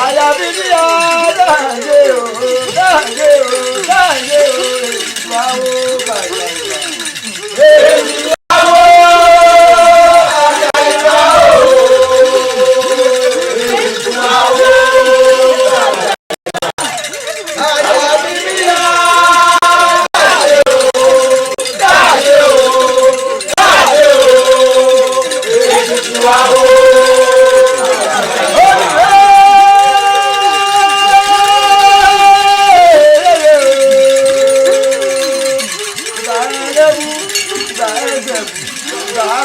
àyàfi bí dáńgé o dáńgé o dáńgé o ìgbà wo bàjẹ́ èmi àwọ̀ àyàìbá o ìgbà wo bàjẹ́ àyàfi bí dáńgé o dáńgé o dáńgé o ìgbà wo.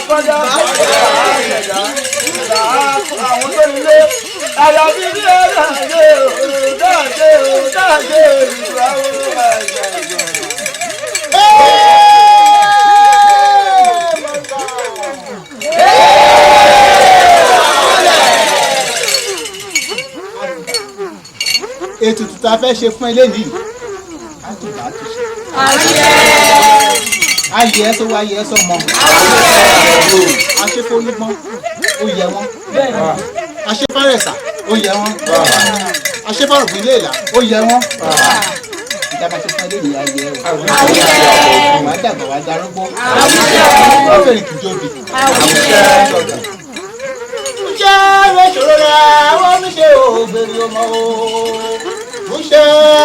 Kọjá àjẹjà àwọn tó nílé àyàfi bí ó dáńgé o dáńgé o dáńgé o ìgbà wo àjẹjà. Ètùtù tá a fẹ́ ṣe fún eléyìí á tún bá a tún ṣe. Ayé ẹ sọ wá ayé ẹ sọ mọ. Aṣẹ́fọ́lúgbọ́n ó yẹ wọ́n. Aṣẹ́fárẹ̀sà ó yẹ wọ́n. Aṣẹ́fárọ̀gbìn léèlà ó yẹ wọ́n. Ìjàmbá ṣe fún eléyìí ayé ẹ o. Wà á dàgbà wà á darúgbó. Wọ́n fèrè kìjọ bì. Ṣé ẹ̀rẹ́ ṣòro ra wọ́n mi ṣe òbèrè ọmọ o? Ṣé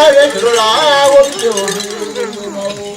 ẹ̀rẹ́ ṣòro ra wọ́n mi ṣe òbèrè ọmọ o?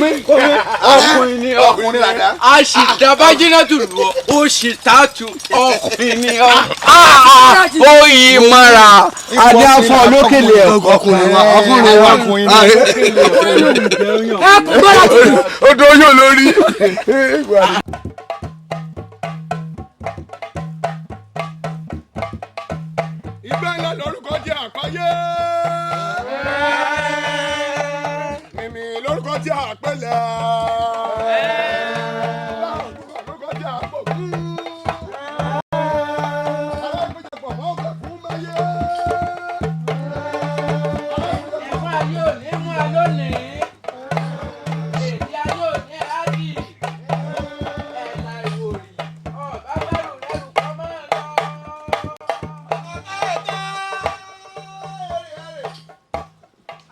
ọkùnrin ni ọkùnrin làdá. a sì dábàjínà tù lọ ó sì tààtù ọkùnrin ni ọ. ó yí mọ́ra adé afọ olókèlè ọkùnrin wa ọkùnrin ni. ó dóyún lórí. ìgbà ńlá lórúkọ jẹ́ àpáyé. tí a pẹ̀lẹ́. Àkókò tí a pọ̀ kú. Alágbèjọpọ̀ mọ́ ọ̀gá fún mẹ́yẹ. Ẹ̀fọ́ ayé ò ní mú a lónìí. Èdè ayé ò ní ájì. Ẹ̀là ìwòrì. Ọ̀bá bẹ̀rù lẹ́rù kọ́ máa lọ.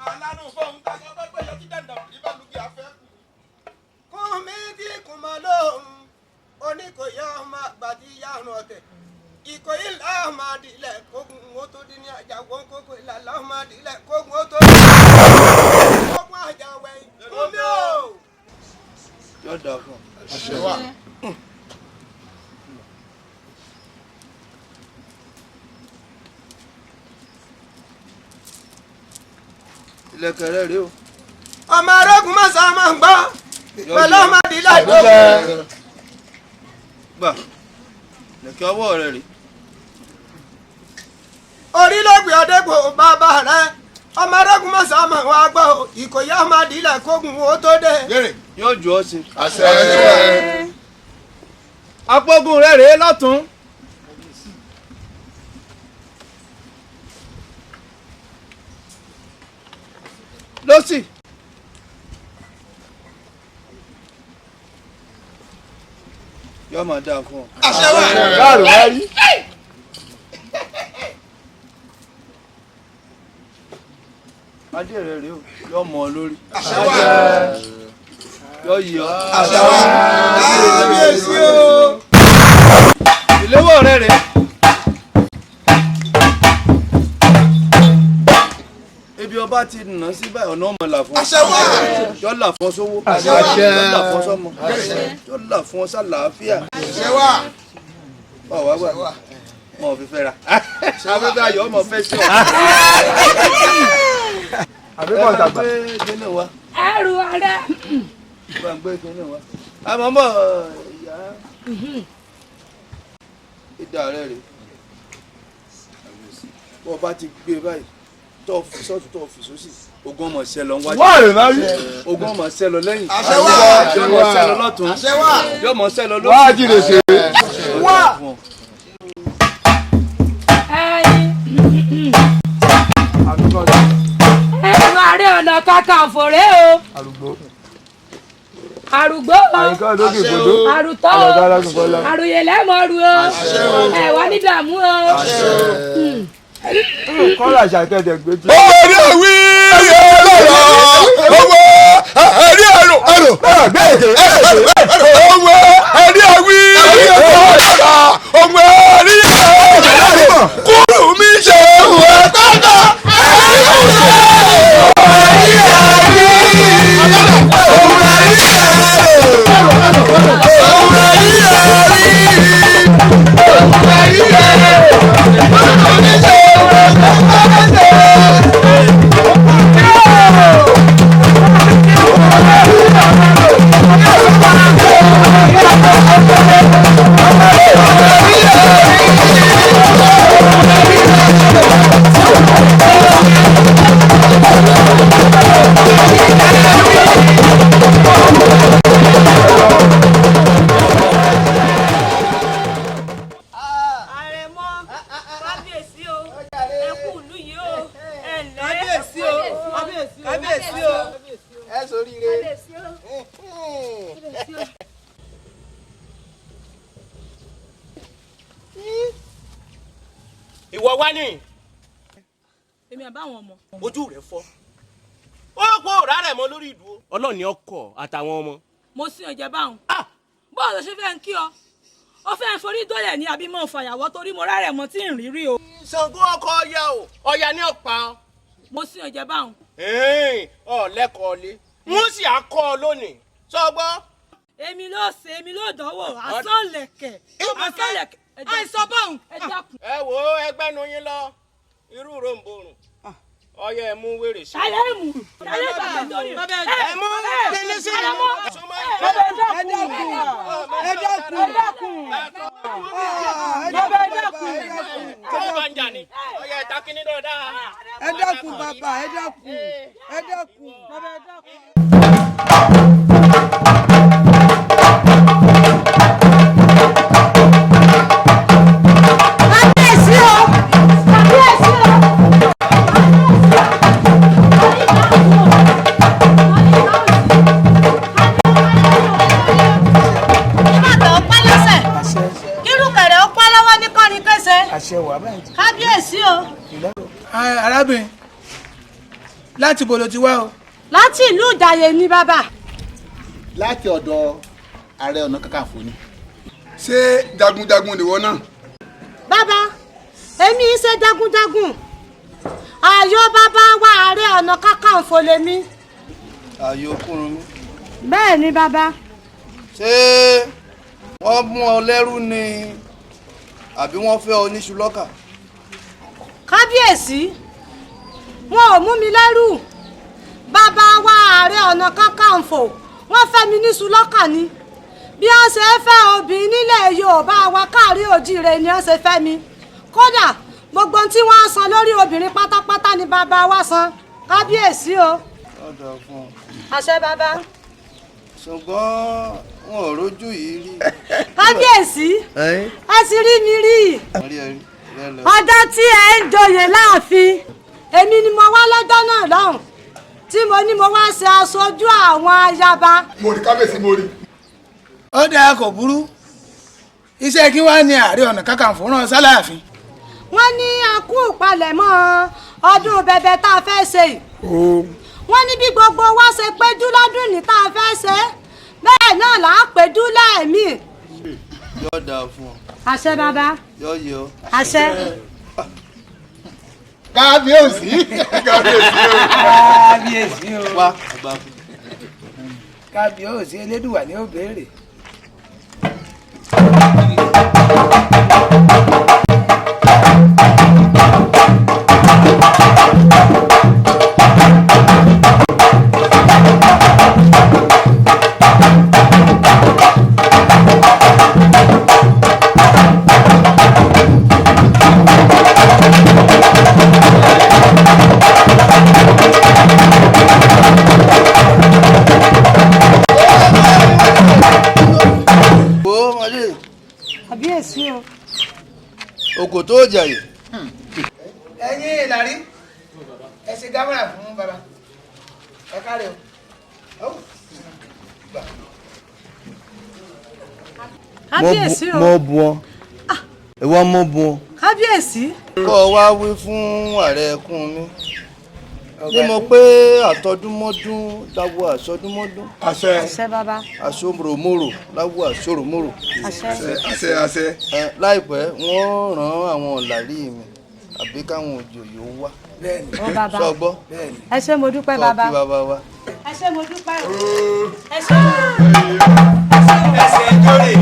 Alánú fóun tàbí ọgbẹ́ yọ kí dandan kì í bá lùkì afẹ́. Kún mi kí kùn mọ́ lóhùn, oníkòyà ọmọ àgbàdì yàrá ọ̀tẹ̀. Ìkòyí ńlá ọmọ àdìlẹ̀ kógun ó tó dín ní àjàgbọ́ kókó ìlàlá ọmọ àdìlẹ̀ kógun ó tó dín ní kógun àjàwẹ̀ ìkúmi o. Yóò dà fún ọ. Àṣẹ wà. Ilẹ̀kẹ̀ rẹ̀ rèé o. Ọmọ arógun mọ́sá máa ń gbọ́ pẹ̀lú ọmọ àdìlẹ̀ kógun. Gbà. Ilẹ̀kẹ̀ ọwọ́ rẹ̀ rèé. Orí ló gbé ọdẹ kò bàbá rẹ̀. Ọmọ arógun mọ́sá máa wá gbọ́ ìkòyí ọmọ àdìlẹ̀ kógun ó tó dé. Yóò jù ọ́ sí. Àṣẹ. Apógun rẹ̀ rèé lọ́tún. Lọ́sì. Yóò máa dáa fún ọ. Àṣẹ wà. Gáàrú wá rí. Adé rẹ̀ rèé o. Yóò mọ ọ lórí. Àṣẹ wà. Yóò yí ọ. Àṣẹ wà. Kábíyèsí o. Ìléwọ́ rẹ̀ rèé. Ibi ọba ti nà sí báyìí ọ̀nà ọmọ là fún ọ. Àṣẹ wà. Yóò là fún ọ sówó. Àṣẹ. Yóò là fún ọ sọ́mọ. Yóò là fún ọ sálàáfíà. Àṣẹ wà. Ọ̀ wá gbà. Mọ̀ ò fi fẹ́ ra. Afẹ́fẹ́ ayọ̀ ọmọ fẹ́ sí ọ. Àbíkọ̀ ìdàgbà. Ẹ bá gbé kinní wa. Ẹrù ààrẹ. Bá gbé kinní wa. Àmọ́ mọ̀ ìyá. Ìdá rẹ̀ rèé. Bọ́ ọba ti gbé báyìí. Tó fi sọ́ọ̀tù tó fi sósì. Ogun ọmọ ṣẹ lọ wájú. Wọ́n rè máa rí. Ogun ọmọ ṣẹ lọ lẹ́yìn. Àṣẹ wà. Yóò mọ ṣẹ lọ lọ́tún. Àṣẹ wà. Yóò mọ ṣẹ lọ Wá lọ́tún. jìnnà ṣe. Wá. Àbíkọ̀ ìdàgbà. Ẹrù ààrẹ ọ̀nà Kakanfò rèé o. Àrùgbó. Àrùgbó o. Àyíká lókè gbòdó. Àrùtọ́ o. Àlọ́dá alágùn bọ́lá. Àrùyè lẹ́mọ̀ọ́rù o. Ẹ wá ní dààmú o. Kọ́lá ṣàkẹ́tẹ̀ gbé tí. Orí àwí lọ́rọ̀ owó ẹ̀rí ẹ̀rọ ẹ̀rọ Gbẹ́ẹ̀dẹ̀. owó ẹ̀rí àwí lọ́rọ̀ owó ẹ̀rí ẹ̀rọ kúrú mi ṣe òwe tọ́jọ́ ẹ̀rí Ìwọ wá ní. Èmi àbáwọn ọmọ. Ojú rẹ̀ fọ́. Ó pọ̀ òrà rẹ̀ mọ́ lórí ìdúró. Ọlọ́ọ̀ni ọkọ̀ àtàwọn ọmọ. Mo sí ọjà báwọn. Bọ́ọ̀lù ṣe fẹ́ ń kí ọ. Ó fẹ́ forí dọ́lẹ̀ ní àbí mọ́ fàyàwọ́ torí mo rárẹ̀ mọ́ tí ń rírí o. Ṣàngó ọkọ ọya o. Ọya ní ọ̀pá ọ. Mo sí ọjà báwọn. Ọ̀lẹ́kọ̀ọ́ lé. Wọ́n sì á kọ́ ọ lónìí. Sọgbọ́. Èmi ló ṣe èmi ló dánwò àsánlẹ̀kẹ̀. Àsánlẹ̀kẹ̀. Àìsàn báwọn. Ẹ dákun. Ẹ wo ẹgbẹ́nu yín lọ. Irú ròǹbòrùn. Ọya ẹ mú wèrè sí. Ṣálẹ̀ mú. Ṣálẹ̀ bàbá lórí. Ẹ mú kíní sí. Ẹ mú. Ẹ dákun bàbá, ẹ dákun. kábíyèsí o. arábìnrin láti bolo ti wá o. láti ìlú Ìjàyè ni bàbá. láti ọ̀dọ̀ Ààrẹ Ọ̀nà Kakanfò ni. ṣé jagunjagun nìwọ náà. bàbá èmi ṣe jagunjagun ààyò bàbá wa Ààrẹ Ọ̀nà Kakanfò lèmi. ààyò Kúrúnmí. bẹ́ẹ̀ ni bàbá. ṣé wọ́n mú ọ lẹ́rú ni àbí wọ́n fẹ́ ọ níṣu lọ́kà. kábíyèsí wọn ò mú mi lẹ́rù bàbá wa Ààrẹ Ọ̀nà Kakanfò wọ́n fẹ́ mi níṣu lọ́kà ni bí wọ́n ṣe fẹ́ obìnrin nílẹ̀ Yorùbá wa káàrí òjíire ni wọ́n ṣe fẹ́ mi kódà gbogbo tí wọ́n san lórí obìnrin pátápátá ni bàbá wa san kábíyèsí o. ọ̀dọ̀ fún ọ. àṣẹ bàbá. ṣùgbọ́n wọn ò rójú yìí rí. kábíyèsí ẹ ti rí mi rí ọjọ́ tí ẹ ń joyè láàfin èmi ni mo wá lọ́jọ́ náà lọ́hùn tí mo ní mo wá ṣe aṣojú àwọn ayaba. mo rí kábíyèsí mo rí. ó dáa kò burú iṣẹ́ kí wàá ní Ààrẹ Ọ̀nà Kakanfò rán sáláàfin. wọ́n ní a kú ìpalẹ̀mọ́ ọdún bẹ̀bẹ̀ tá a fẹ́ ṣe yìí. wọ́n ní bí gbogbo wa ṣe péjú lọ́dún ní tá a fẹ́ ṣe bẹ́ẹ̀ náà là á péjú lẹ́ẹ̀mí. yóò dáa fún ọ. àṣẹ bàbá. yóò yẹ ọ. àṣẹ. kábíyèsí. kábíyèsí o. wá àgbà fún. kábíyèsí elédùwà ni ó béèrè. kábíyèsí o. òkò tó jàyè. ẹ̀yin ìlàrí ẹ ṣe gámàrà fún bàbá ẹ káre o. kábíyèsí o. mo bu ọ ìwọ mo bu ọ. kábíyèsí. kọ́ ọ wá wí fún Ààrẹ Kúrúnmí ní mo pé àtọdúnmọ́dún láwo àsọdúnmọ́dún. àṣẹ. àṣẹ bàbá. àṣomòròmòrò láwo àṣòròmòrò. àṣẹ. àṣẹ àṣẹ. láìpẹ́ wọ́n rán àwọn ọ̀làrí mi àbí káwọn òjòyè ó wá. bẹ́ẹ̀ni ó bàbá. sọ gbọ́. ẹ ṣé mo dúpẹ́ bàbá. kọ́ kí bàbá wa. ẹ ṣé mo dúpẹ́ o. ẹ ṣé mo ẹsẹ̀ ìjọ́rè.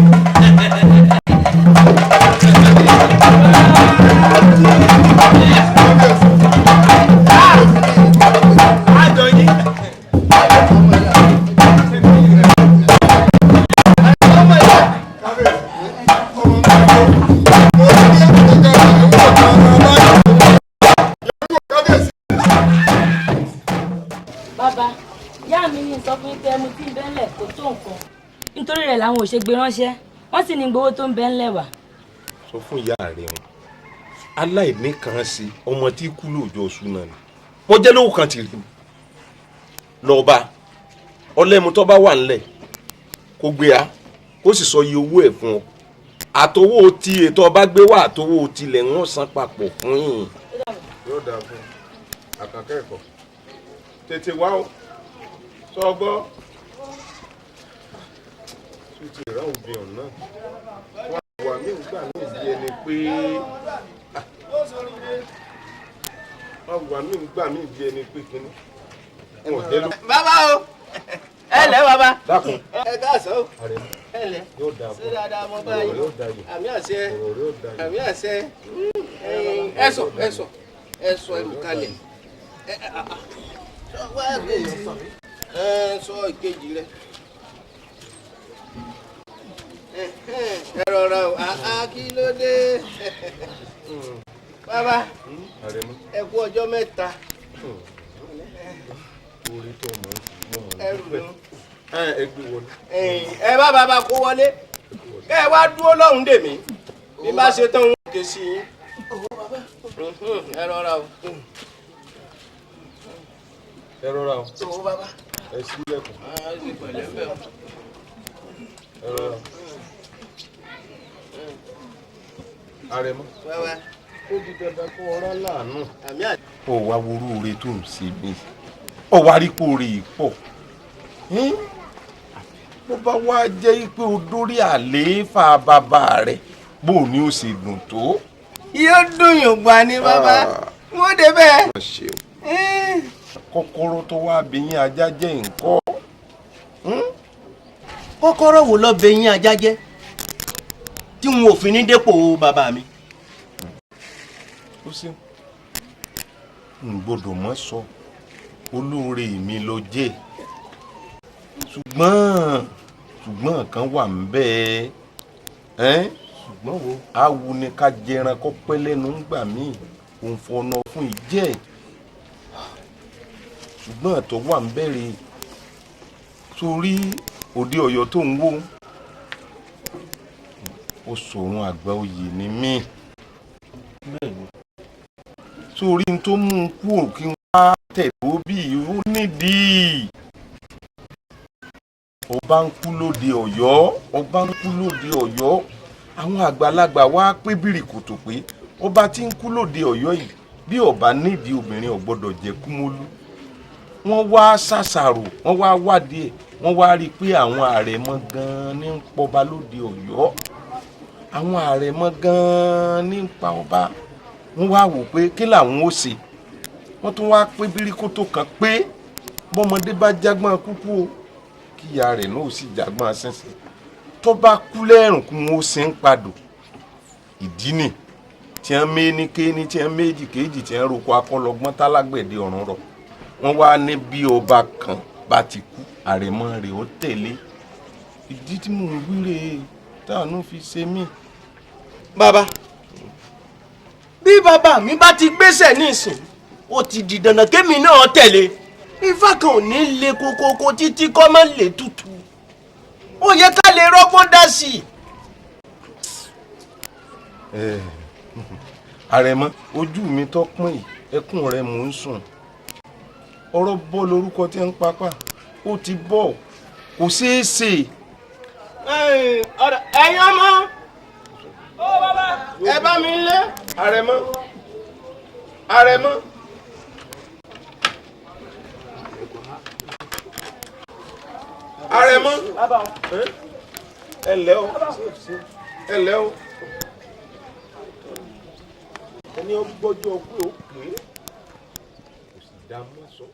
bàbá ìyá mi ní sọ fún pé mo ti ń bẹ́ńlẹ̀ kó tó nǹkan nítorí rẹ̀ làwọn ò ṣe gbé ránṣẹ́ wọ́n sì ní gbowó tó ń bẹ́ńlẹ̀ wá. sọ fún ìyá rẹ wọn aláìní kan sí ọmọ tí kú lóòjọ́ oṣù náà ni wọ́n jẹ́ lówó kan ti rí mi lọ́ba ọlẹ́mu tó bá wà ńlẹ̀ kó gbé a kó sì sọ iye owó ẹ̀ fún ọ àtowó tí ètò ọba gbé wá àtowó tilẹ̀ ń san papọ̀ fún yìnyín. yóò dáa fún àkàkẹ́ ẹ̀kọ́ tètè wá o sọ gbọ́ tó ti rà òbí ọ̀nà wà wà mí gbà mí bí ẹni pé wà mí gbà mí bí ẹni pé kíní wọn ò dé ló. bàbá o ẹ lẹ bàbá. dákun ẹ káàsán o ẹ lẹ yóò dáa fún ṣé dáadáa mo bá yín yóò dáa yìí àmì àṣẹ ọ̀rọ̀ yóò dáa yìí. àmì àṣẹ ẹsọ ẹrù kalẹ̀ sọ ìkejì rẹ ẹ rọra o kí ló dé bàbá ẹ kú ọjọ́ mẹ́ta orí tó mọ̀ ẹrù ló. ẹ gbé wọlé. ẹ bá bàbá kó wọlé kẹ ẹ wá dúró lọ́hùn dèmí bí bá ṣe tán wọn kè sí yín. ẹ rọra o. ẹ rọra o. owó bàbá. ẹ sílẹ̀kùn. ẹ rọra o. Àrẹ̀mọ. ó di dandan kó ọ̀rá láàánú. ó wá worú oore tó ń ṣe mí ó wá rí kó oore yìí pọ̀ bó bá wá jẹ́ pé o dórí àlééfà bàbá rẹ̀ bó o ní ó ṣe dùn tó. yóò dùn yóò gbà ní bàbá wọ́n dé bẹ́ẹ̀. kọ́kọ́rọ́ tó wá bẹ̀yìn ajá jẹ́ nǹkan. kọ́kọ́rọ́ wo ló bẹ̀yìn ajá jẹ́ tí n ò fi ní dépò bàbá mi. ó sì ń gbọ́dọ̀ mọ́ sọ olóore mi ló jẹ́ ṣùgbọ́n kan wà ń bẹ́ẹ̀ ṣùgbọ́n wo awu ni ká jẹran kó pẹ́ lẹ́nu ńgbà míì òun fọnà fún ìjẹ́ ṣùgbọ́n àtọ̀ wà ń bẹ̀rẹ̀ torí òde Ọ̀yọ́ tó ń wó ó sọ̀run àgbà oyè ni mí torí n tó mú un kú òkè wá tẹ̀lé bí ó nídìí ọba ń kú lóde Ọ̀yọ́ àwọn àgbàlagbà wá pé bìrìkòtò pé ọba tí ń kú lóde Ọ̀yọ́ yìí bí ọba nídìí obìnrin ò gbọ́dọ̀ jẹ́ Kúmólú wọ́n wá ṣàṣàrò wọ́n wá wádìí ẹ̀ wọ́n wá rí i pé àwọn àrẹ̀mọ gan-an ní ń pọba lóde Ọ̀yọ́ àwọn àrẹ̀mọ gan-an ní ń pa ọba wọ́n wá wò pé kí làwọn ó ṣe wọ́n tún wá pé bìrìkòtò kan pé bọ́mọdé bá jágbọ́n kúkú o kí ìyá rẹ̀ náà ó sì jágbọ́n sẹ́sẹ́ tó bá kú lẹ́rùn kí wọ́n ó ṣe ń padò ìdí nì tí wọ́n méní kéní tí wọ́n méjì kéjì tí wọ́n roko akọlọgbọ́n tálágbẹ̀dẹ ọ̀run rọ̀ wọ́n wá ní bí ọba kan bá ti kú àrẹ̀mọ rẹ̀ ó tẹ̀lé ìdí tí mò ń wíre táànú fi ṣe mí. bàbá bí bàbá mi bá ti gbéṣẹ̀ nísìn ó ti di dandan kémi náà tẹ̀lé ifá kan ò ní le kokoko títí kọ́ máa lè tutù ó yẹ ká lè rọ́gbọ́n dá sí i. àrẹ̀mọ ojú mi tó pọ́n yìí ẹkún rẹ̀ mò ń sùn ọ̀rọ̀ bọ́ lórúkọ tí ń papá ó ti bọ́ kò ṣeé ṣe. ẹ̀yin ọmọ ẹ bá mi lé. àrẹ̀mọ ẹ ǹlẹ́ o ẹni ó gbọ́jọ́ pé ó pè é kò sì dá mọ́ sọ.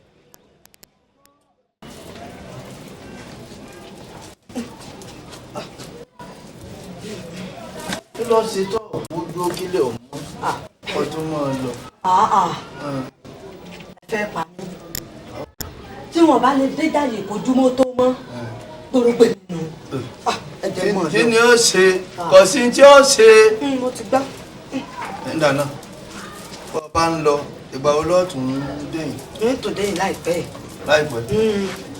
kí ló ṣe tó ojú kílẹ̀ ọ̀hún ọdún máa lọ. fẹ́ pa mí tí wọ́n bá lè dé jáde kojúmọ́ tó mọ́ torógbè nínú. kí ni ó ṣe kò sí tí ó ṣe. mo ti gbọ́. nígbà náà bó o bá ń lọ ìgbà wo lọ́ọ̀tún dẹ̀yìn. ní tòdẹ́yìn láìpẹ́. láìpẹ́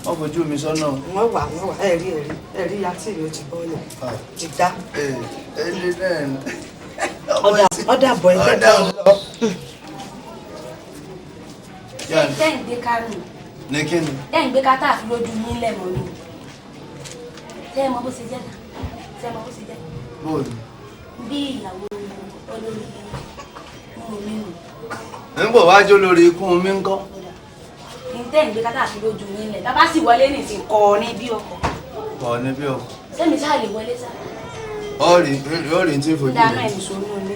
wọ́n fojú mi sọ́nà. wọ́n wà ẹ̀rí àti ìrìn ti bọ́ lẹ̀ ti dá. ẹni náà ni. ọ̀dà bọ̀ ẹgbẹ́ kan. tẹ́yìn gbé kárùn. ní kí ni. tẹ́yìn gbé kátà àfi lójú yín lẹ́mọ̀ ni. tẹ́yìn mọ bó ṣe jẹ́ tẹ́yìn mọ bó ṣe jẹ́. bóòlù. bí ìyàwó olórí mú mi nù. ń bọ̀ wájú lórí ikú mi ń kọ́. tẹ́yìn gbé kátà àfi lójú yín lẹ̀ bàbá sì wọlé nìsín kọ́ ọ ní bí ọkọ̀. kọ́ ọ ní bí ọkọ̀. sẹ́mi sáà lè wọlé sáà. ọ̀rìn tí ń fojú rẹ̀. dáná ẹ̀ nìṣó ní olé.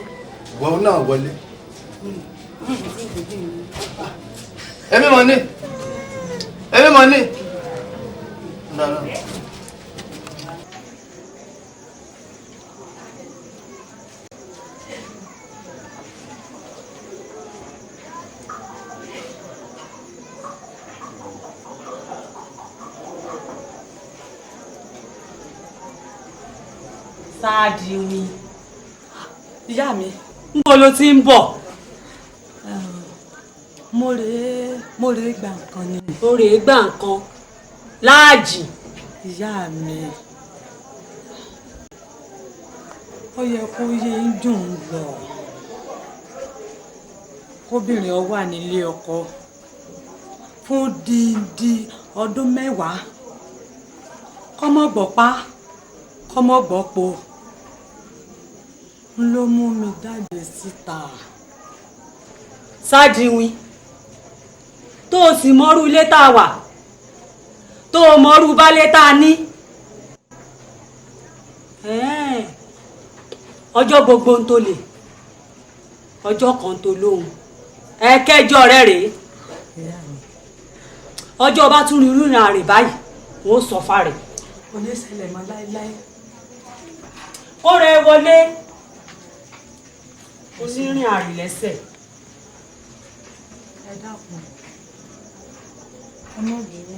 wọ́n náà wọlé. èmi mọ̀ ní. Sáàdì mi ìyá mi ń bọ̀ ló ti ń bọ̀. mo mo rè é gba nǹkan ni. ó rè é gba nǹkan láàjì. ìyá mi ó yẹ kó yé ń dùn lọ kóbìnrin ọ wà nílé ọkọ fún dídí ọdún 10 kọ́mọ gbọ̀pá kọ́mọ gbọ̀po ń ló mú mi jáde síta. Sádìwìn tó o sì mọ́rú ilé tá a wà tó o mọ́rú baálé tá a ní ọjọ́ gbogbo ń tó lè ọjọ́ kan tó lóhùn ẹ̀kẹjọ rẹ̀ rèé ọjọ́ bá tún rí ìrìn àrè báyìí wọ́n sọ fárẹ̀. kò ní ṣẹlẹ̀ mọ́ láéláé. ó rẹ wọlé onírìn àrè lẹ́sẹ̀. ẹ dákun ẹ mọ̀ bínú.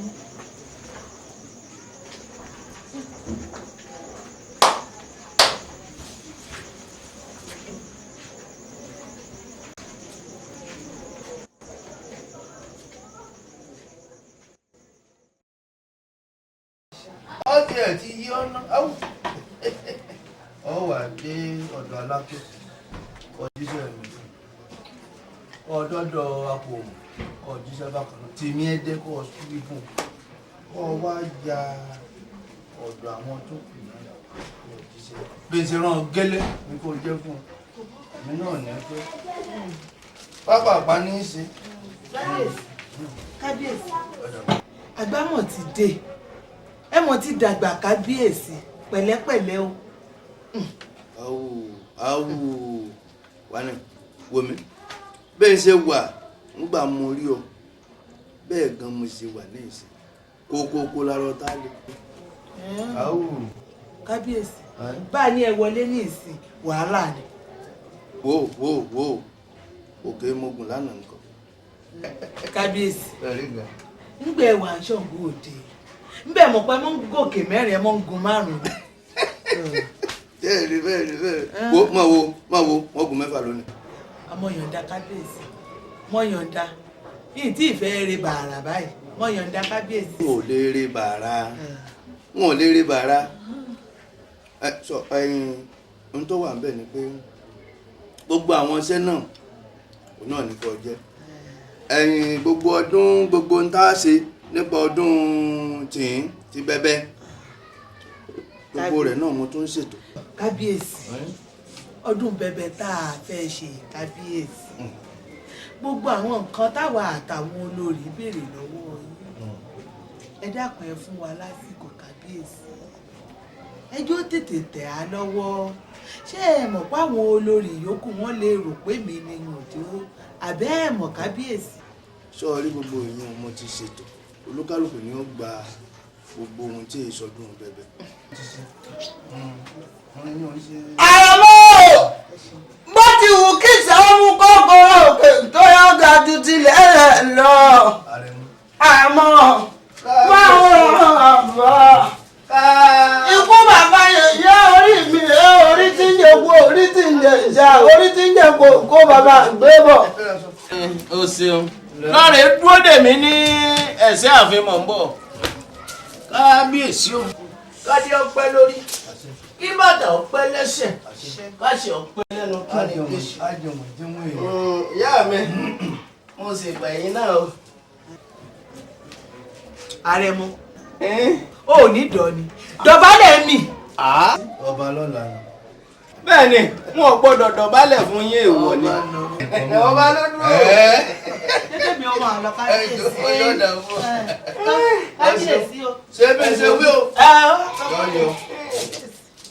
ọtí ẹ ti yí ọ̀nà ọ wà dé ọ̀dọ̀ alákò ọjíṣẹ́ mi ọ̀dọ́dọ̀ apò ọjíṣẹ́ bákan náà tèmi ẹ dé kó o súbí fún ọ wá ya ọ̀dọ̀ àwọn tó kù náà ọjíṣẹ́ gbèsè ràn gẹ́lẹ́ ní kó jẹ́ fún mi náà ní pé pápá ní í ṣe. kábíyèsí àgbámọ̀ ti dé ẹ mọ̀ ti dàgbà kábíyèsí pẹ̀lẹ́pẹ̀lẹ́ o. àwù wà ní wòmí bẹ́ẹ̀ ṣe wà ńgbà mo rí ọ bẹ́ẹ̀ gan mo ṣe wà ní ìsìn kókókó lárọ́ tá a lè. kábíyèsí bá a ní ẹ wọlé ní ìsìn wàhálà ni. wo òkè mogun lánàá nǹkan. kábíyèsí ńgbà ẹwà ṣọ̀gbọ́ òde ńbẹ̀ mọ̀ pé mọ́ ń gòkè 4 ẹ mọ́ ń gun 5. bẹ́ẹ̀ni wo máa wo wọ́n gun 6 lónìí. àmọ́ yọ̀ǹda kábíyèsí mọ́ yọ̀ǹda yìí tí ìfẹ́ rẹ bàrà báyìí mọ́ yọ̀ǹda kábíyèsí. wọn ò lè rí bàrà sọ ohun tó wà ń bẹ̀ ni pé gbogbo àwọn iṣẹ́ náà òun náà ní kò jẹ́ gbogbo ọdún gbogbo ń tá a ṣe nípa ọdún tìǹ ti bẹ́bẹ́ gbogbo rẹ̀ náà mo tún ń ṣètò. kábíyèsí ọdún bẹ́bẹ́ tá a fẹ́ ṣe kábíyèsí gbogbo àwọn nǹkan táwa àtàwọn olórí béèrè lọ́wọ́ yín ẹ dákun ẹ fún wa lásìkò kábíyèsí ẹjọ́ tètè tẹ̀ á lọ́wọ́ ṣé ẹ mọ̀ páwọn olórí yòókù wọn lè rò pé mi ni òjò àbẹ́ ẹ mọ̀ kábíyèsí. sọ́ọ́rí gbogbo èèyàn mo ti ṣètò olúkálùkù ni ó gba gbogbo ohun tí èso dùn bẹ̀bẹ̀. àràmọ́ bó ti wù kí sàmú kọ́kọ́rọ́ òkè tó yọ ga ju tilẹ̀ rẹ̀ lọ. àràmọ́ máa ń ràn àbọ̀. ikú bàbá yẹn yẹ orí mi orí tí ń jẹ kó orí tí ń jẹ ìjà orí tí ń jẹ kó bàbá gbé bọ̀. o ṣeun lọ́rẹ̀ dúró dè mí ní ẹ̀sẹ̀ ààfin mọ̀ ń bọ̀ kábíyèsí o kádé ọpẹ́ lórí kí bàtà ọpẹ́ lẹ́sẹ̀ káṣẹ ọpẹ́ lẹ́nu kí ni kéṣù. ìyá mi mo sì gbà yín náà o. àrẹ̀mọ ò ní dọ̀ni dọ̀bálẹ̀ mi. ọba lọ́la ni. bẹ́ẹ̀ ni wọn ò gbọ́dọ̀ dọ̀bálẹ̀ fún yín èèwọ̀ ni. ọba ló dúró. gẹ́gẹ́ bí ọmọ àlọ́ kábíyèsí kábíyèsí o. ṣé bí ṣe wí o.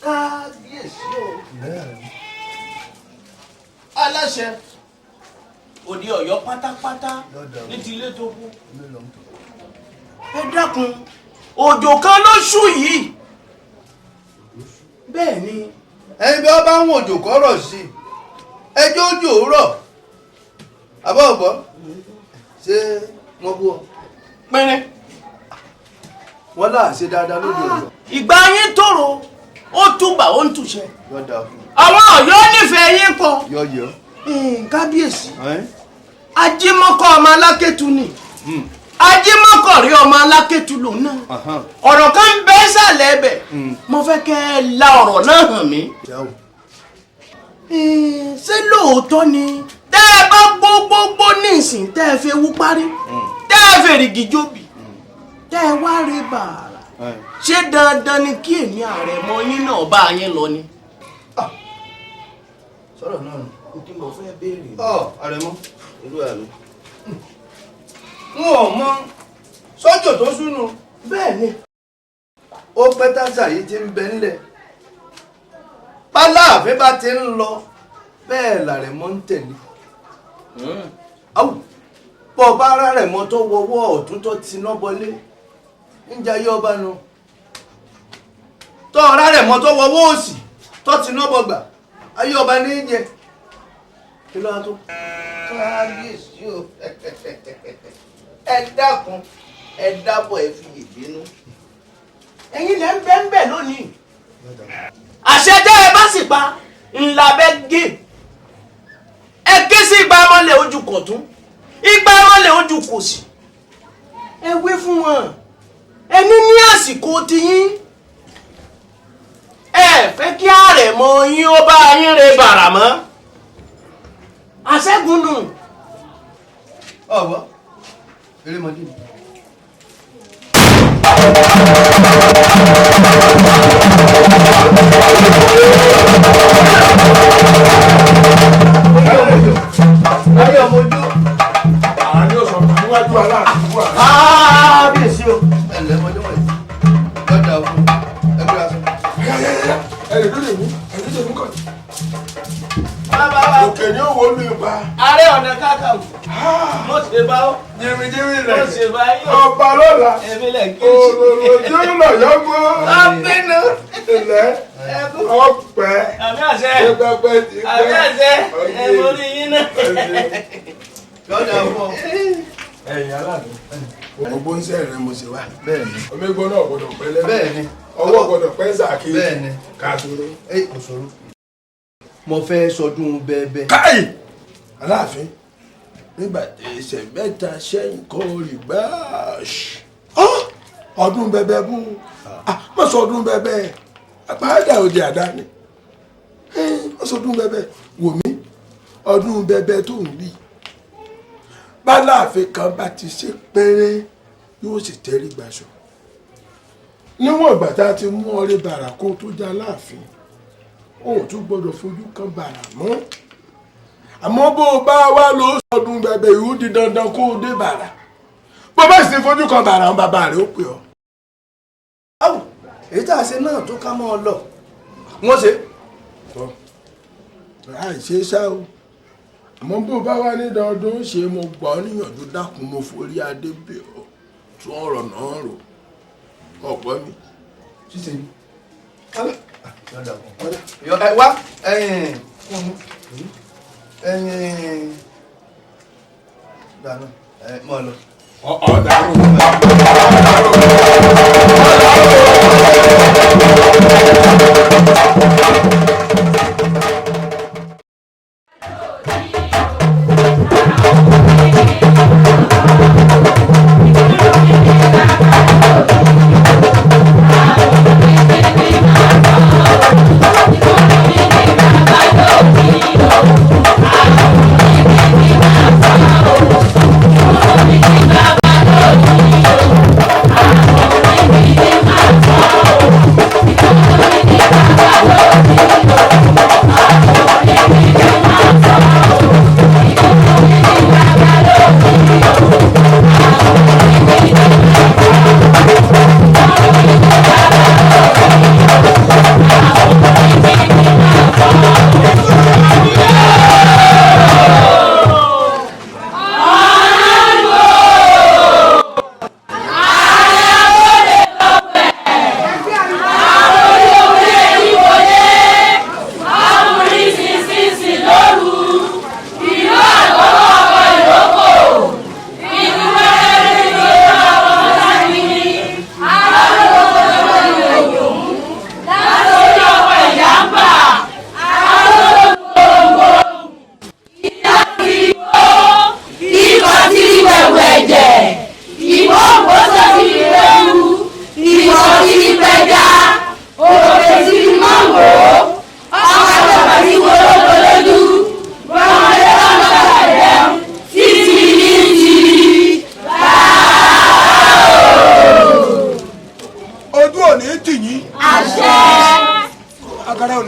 kábíyèsí o. aláṣẹ òde Ọ̀yọ́ pátápátá ní ti ilé tó kú. ẹ dákun òjò kan ló ṣú yìí. bẹ́ẹ̀ ni ẹni bí wọ́n bá ń wòjò kọ́rọ̀ sí ẹjọ́ òjò rọ̀ àbọ̀ ọ̀gbọ́ ṣé wọ́n bú ọ. pẹ́rẹ́. wọ́n là ṣe dáadáa lóde Ọ̀yọ́. ìgbà yín tòrò ó túbà ó ń túṣẹ. yọ̀dà fún un. àwọn Ọ̀yọ́ nífẹ̀ẹ́ yín pọ̀. yọ̀yọ̀. kábíyèsí ajímọ́kọ́ ọmọ alákẹ́tù ni ajímọ́kọ̀rí ọmọ alákẹ́tù lòun náà ọ̀rọ̀ kan ń bẹ sàlẹ̀ ẹbẹ̀ mo fẹ́ kẹ́ ẹ la ọ̀rọ̀ náà hàn mí. ṣé lóòótọ́ ni tẹ́ ẹ bá gbogbogbò nísìn tẹ́ ẹ fi ewu parí tẹ́ ẹ fèrè gìjòbì tẹ́ ẹ wá rí bàrà ṣé dandan ni kí èmi àrẹ̀mọ yín náà bá yín lọ ni. sọ̀rọ̀ náà ni kí mo fẹ́ béèrè. àrẹ̀mọ ìlú ẹ̀ ló. n ò mọ sọ́jọ́ tó súnú. bẹ́ẹ̀ ni. ó pẹ́ tásà yìí ti ń bẹ ńlẹ̀ báláàfin bá ti ń lọ bẹ́ẹ̀ làrẹ̀mọ ń tẹ̀lé. pọ̀ bá ara rẹ̀ mọ́ tó wọwọ́ ọ̀tún tó ti ná bọlé ń jayé ọba nu tọ́ ara rẹ̀ mọ́ tó wọwọ́ òsì tó ti ná bọgbà ayé ọba ní í jẹ kí ló wá tó. kábíyèsí o ẹ dákun ẹ dábọ̀ ẹ fi ìbínú. ẹ̀yin lẹ ń bẹ ń bẹ lónìí àṣẹ tẹ́ ẹ bá sì pa ńlá bẹ gé ẹ ké sí igba mọ́lẹ̀ ojú kọ̀tún igba mọ́lẹ̀ ojú kòsì ẹ wí fún wọn ẹni ní àsìkò tiyín ẹ fẹ́ kí àrẹ̀mọ yín ó bá yín re bàrà mọ́ àṣẹ́gun nù. ọ̀wọ́ erémọdé ni. ayé ọmọ ojú. àárín ọ̀sán níwájú aláàfin wà. kábíyèsí o. ẹnlẹ́ mọ́jú wọ̀nyí lọ́dà fún ẹgbẹ́ aṣọ. ẹnì ló lè mú ẹnì lè mú kàn. òkè ni ó wò ó lè pa. Ààrẹ Ọ̀nà Kakanfò mo ṣe bá ó. jìnnìjìnnì rẹ̀ mo ṣe bá yín. ọba lọ́la. èmi lẹ̀ kí n ṣe. òròrò náà yọgbó. lábínú. ilẹ̀ ọ̀pẹ. àmì àṣẹ. pẹpẹ ti pẹ. àmì àṣẹ. ẹ mo rí yín náà. lọ́dà fún ọ. ẹ̀yin aláàánú gbogbo ń sẹ́rẹ̀ mo ṣe wá. bẹ́ẹ̀ni. omi gbọ́dọ̀ gbọ́dọ̀ pẹ́ lẹ́nu. bẹ́ẹ̀ni. ọwọ́ gbọ́dọ̀ pẹ́ sàkí. bẹ́ẹ̀ni. kàṣòro. kò ṣòro. mo fẹ́ sọdún bẹ́ẹ̀bẹ́. káyì aláàfin nígbà tí ìṣẹ̀ mẹ́ta sẹ́yìn kọ́ rí gbáàṣì. ọdún bẹ́bẹ́ bú má sọ ọdún bẹ́bẹ́ àpáàdà òde àdáni má sọ ọdún bẹ́bẹ́ wò mí ọdún bẹ́bẹ́ tó ń rí báláàfin kan bá ti ṣe péré yóò sì tẹ́rí gbaṣọ níwọ̀n ìgbà tá a ti mú ọrẹ bàrà kó tó já láàfin ó tún gbọ́dọ̀ fojú kan bàrà mọ́ àmọ́ bó o bá wá lọ sọdún bẹ́bẹ́ ìhú di dandan kó o dé bàrà bó bá sì fojú kan bàrà ń bàbá rẹ̀ ó pè ọ́. áwù èyí tá a ṣe náà tó ká mọ́ ọ lọ wọ́n ṣe. àìṣe ṣá o àmọ́ bó bá wá ní dandan ṣe mo gbà ọ́ níyànjú dákun mo forí adé bẹ̀ ọ́ tún ọ̀rọ̀ náà rò ọ̀pọ̀ mi. ṣíṣe ni wá dáná mọ́ ọ lọ. dàrú.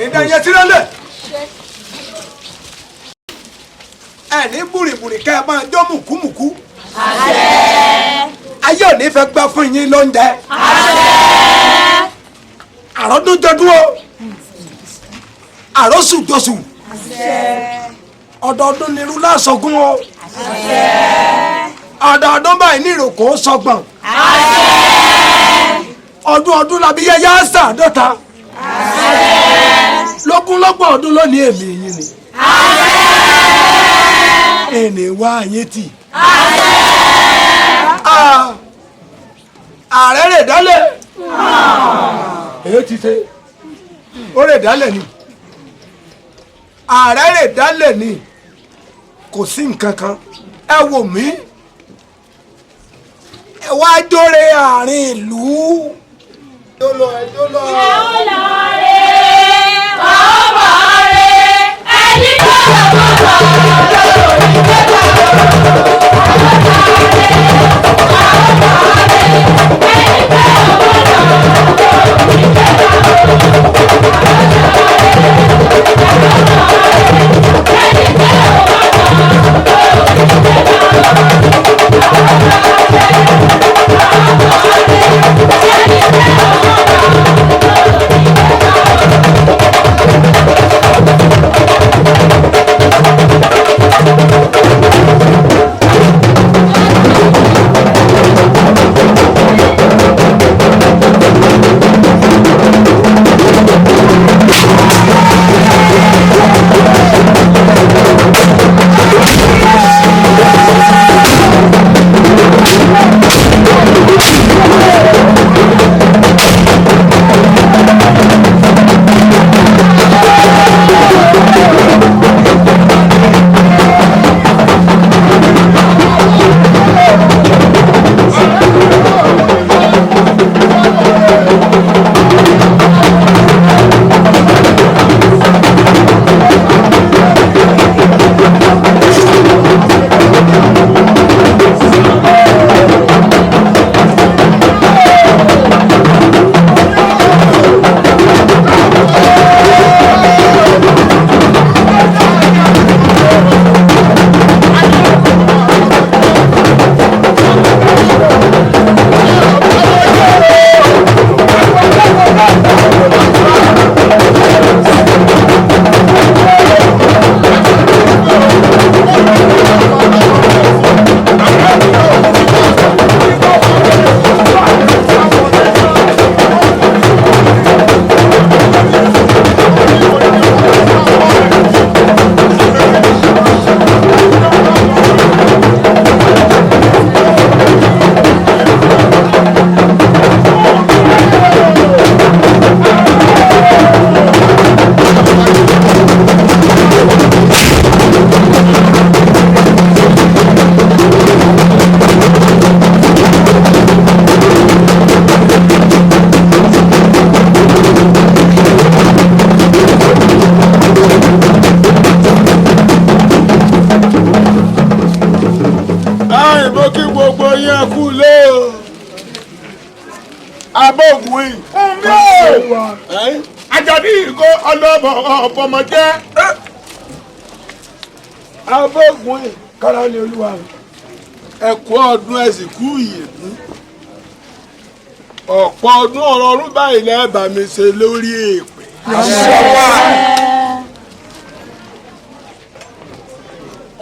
ní dáyẹ sílẹ̀ ẹ ní bùrìbùrì ká ẹ máa jó mùkúmùkú ayé ò ní fẹ́ gbá fún yín lóúnjẹ àròdúnjọdún o àròsùjọsù ọdọọdún nírú lásọgún o ọdọọdún báyìí ní ìròkò sọgbọn ọdún ọdún làbí yẹyẹ àṣàdọ́ta lógúnlọ́gbọ̀n ọdún lónìí èmi yín ni ẹnì wá yín tì ààrẹ rè dálẹ̀ èyí ti ṣe ó rè dálẹ̀ ni ààrẹ rè dálẹ̀ ni kò sí nǹkan kan ẹ wò mí ẹ wá dóore àárín ìlú. ẹjọ́ lọ. Àjàdí ìkó ọlọ́mọ ọ̀pọ̀mọ̀jẹ́. abógun kára ní olúwa ẹ̀kú ọdún ẹ̀sìn kú ìyèdún ọ̀pọ̀ ọdún ọ̀rọ̀rún báyìí lẹ́ẹ̀bà mi ṣe lórí èèpẹ̀.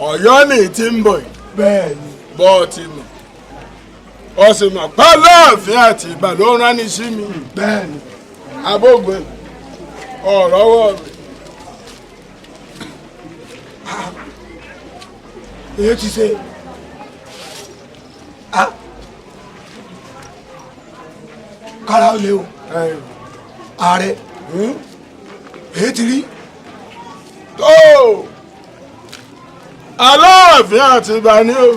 Ọ̀yọ́ ni tí ń bọ̀ yìí bẹ́ẹ̀ ni bọ́ọ̀tì nù ọ̀sìn mọ̀ pa láàfin àti ìbà ló rán ní sí mi bẹ́ẹ̀ ni abógun ọ̀rọ̀ wọ̀ mi. Èyí ti ṣe kára ó lé o ààrẹ èyí ti rí tó Aláàfin àti Ìbà ni o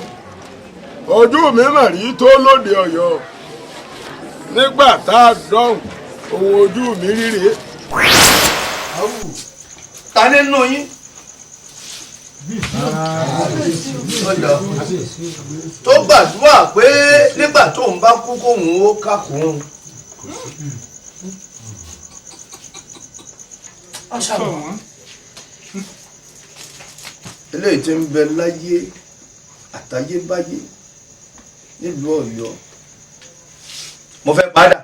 ojú mi mà rí tó lóde Ọ̀yọ́ nígbà tá a dọ̀hùn òun ojú mi ríre. Ta nínú yín tó gbàdúrà pé nígbà tóun bá kú kóun ó kákòó eléyìí tí ń bẹ láyé àtayébáyé nílùú Ọ̀yọ́ mo fẹ́ padà